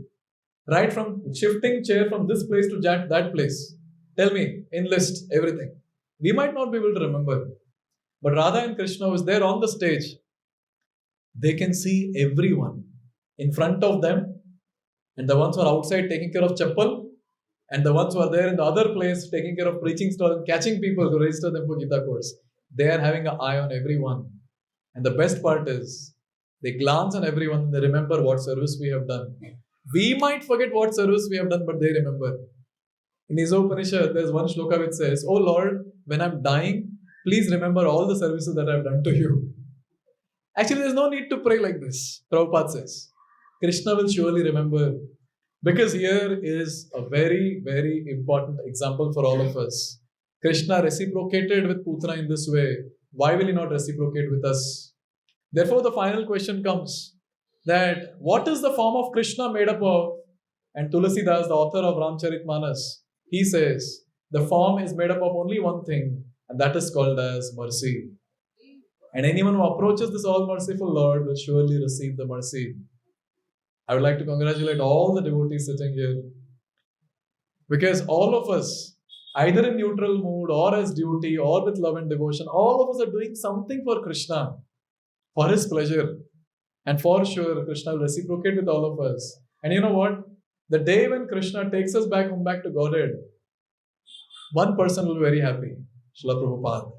Right from shifting chair from this place to that place. Tell me, enlist everything. We might not be able to remember. But Radha and Krishna was there on the stage. They can see everyone in front of them, and the ones who are outside taking care of chappal, and the ones who are there in the other place taking care of preaching stall and catching people to register them for Gita course. They are having an eye on everyone. And the best part is, they glance on everyone and they remember what service we have done. We might forget what service we have done, but they remember. In Upanishad, there's one shloka which says, "Oh Lord, when I'm dying, please remember all the services that I've done to you." Actually, there's no need to pray like this. Prabhupada says, Krishna will surely remember. Because here is a very, very important example for all of us. Krishna reciprocated with Pūtanā in this way. Why will he not reciprocate with us? Therefore, the final question comes that what is the form of Krishna made up of? And Tulasidas, the author of Ramcharitmanas, he says, the form is made up of only one thing, and that is called as mercy. And anyone who approaches this all-merciful Lord will surely receive the mercy. I would like to congratulate all the devotees sitting here. Because all of us, either in neutral mood or as duty or with love and devotion, all of us are doing something for Krishna, for his pleasure. And for sure, Krishna will reciprocate with all of us. And you know what? The day when Krishna takes us back home, back to Godhead, one person will be very happy, Srila Prabhupada.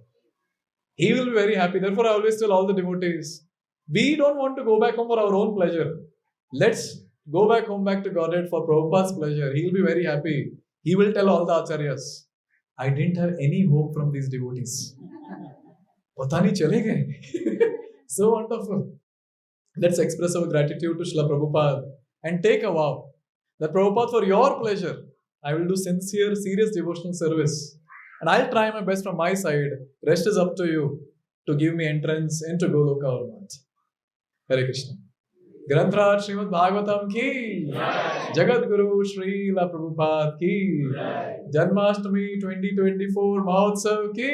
He will be very happy. Therefore, I always tell all the devotees, we don't want to go back home for our own pleasure. Let's go back home, back to Godhead for Prabhupada's pleasure. He will be very happy. He will tell all the Ācāryas, I didn't have any hope from these devotees. Pata nahi chale gaye. So wonderful. Let's express our gratitude to Srila Prabhupada and take a vow that Prabhupada, for your pleasure, I will do sincere, serious devotional service. And I'll try my best from my side. Rest is up to you to give me entrance into Goloka or not. Hare Krishna. Granthra Śrīmad-Bhāgavatam ki Jagat Guru Srila Prabhupada ki Janmashtami 2024 Mahotsav ki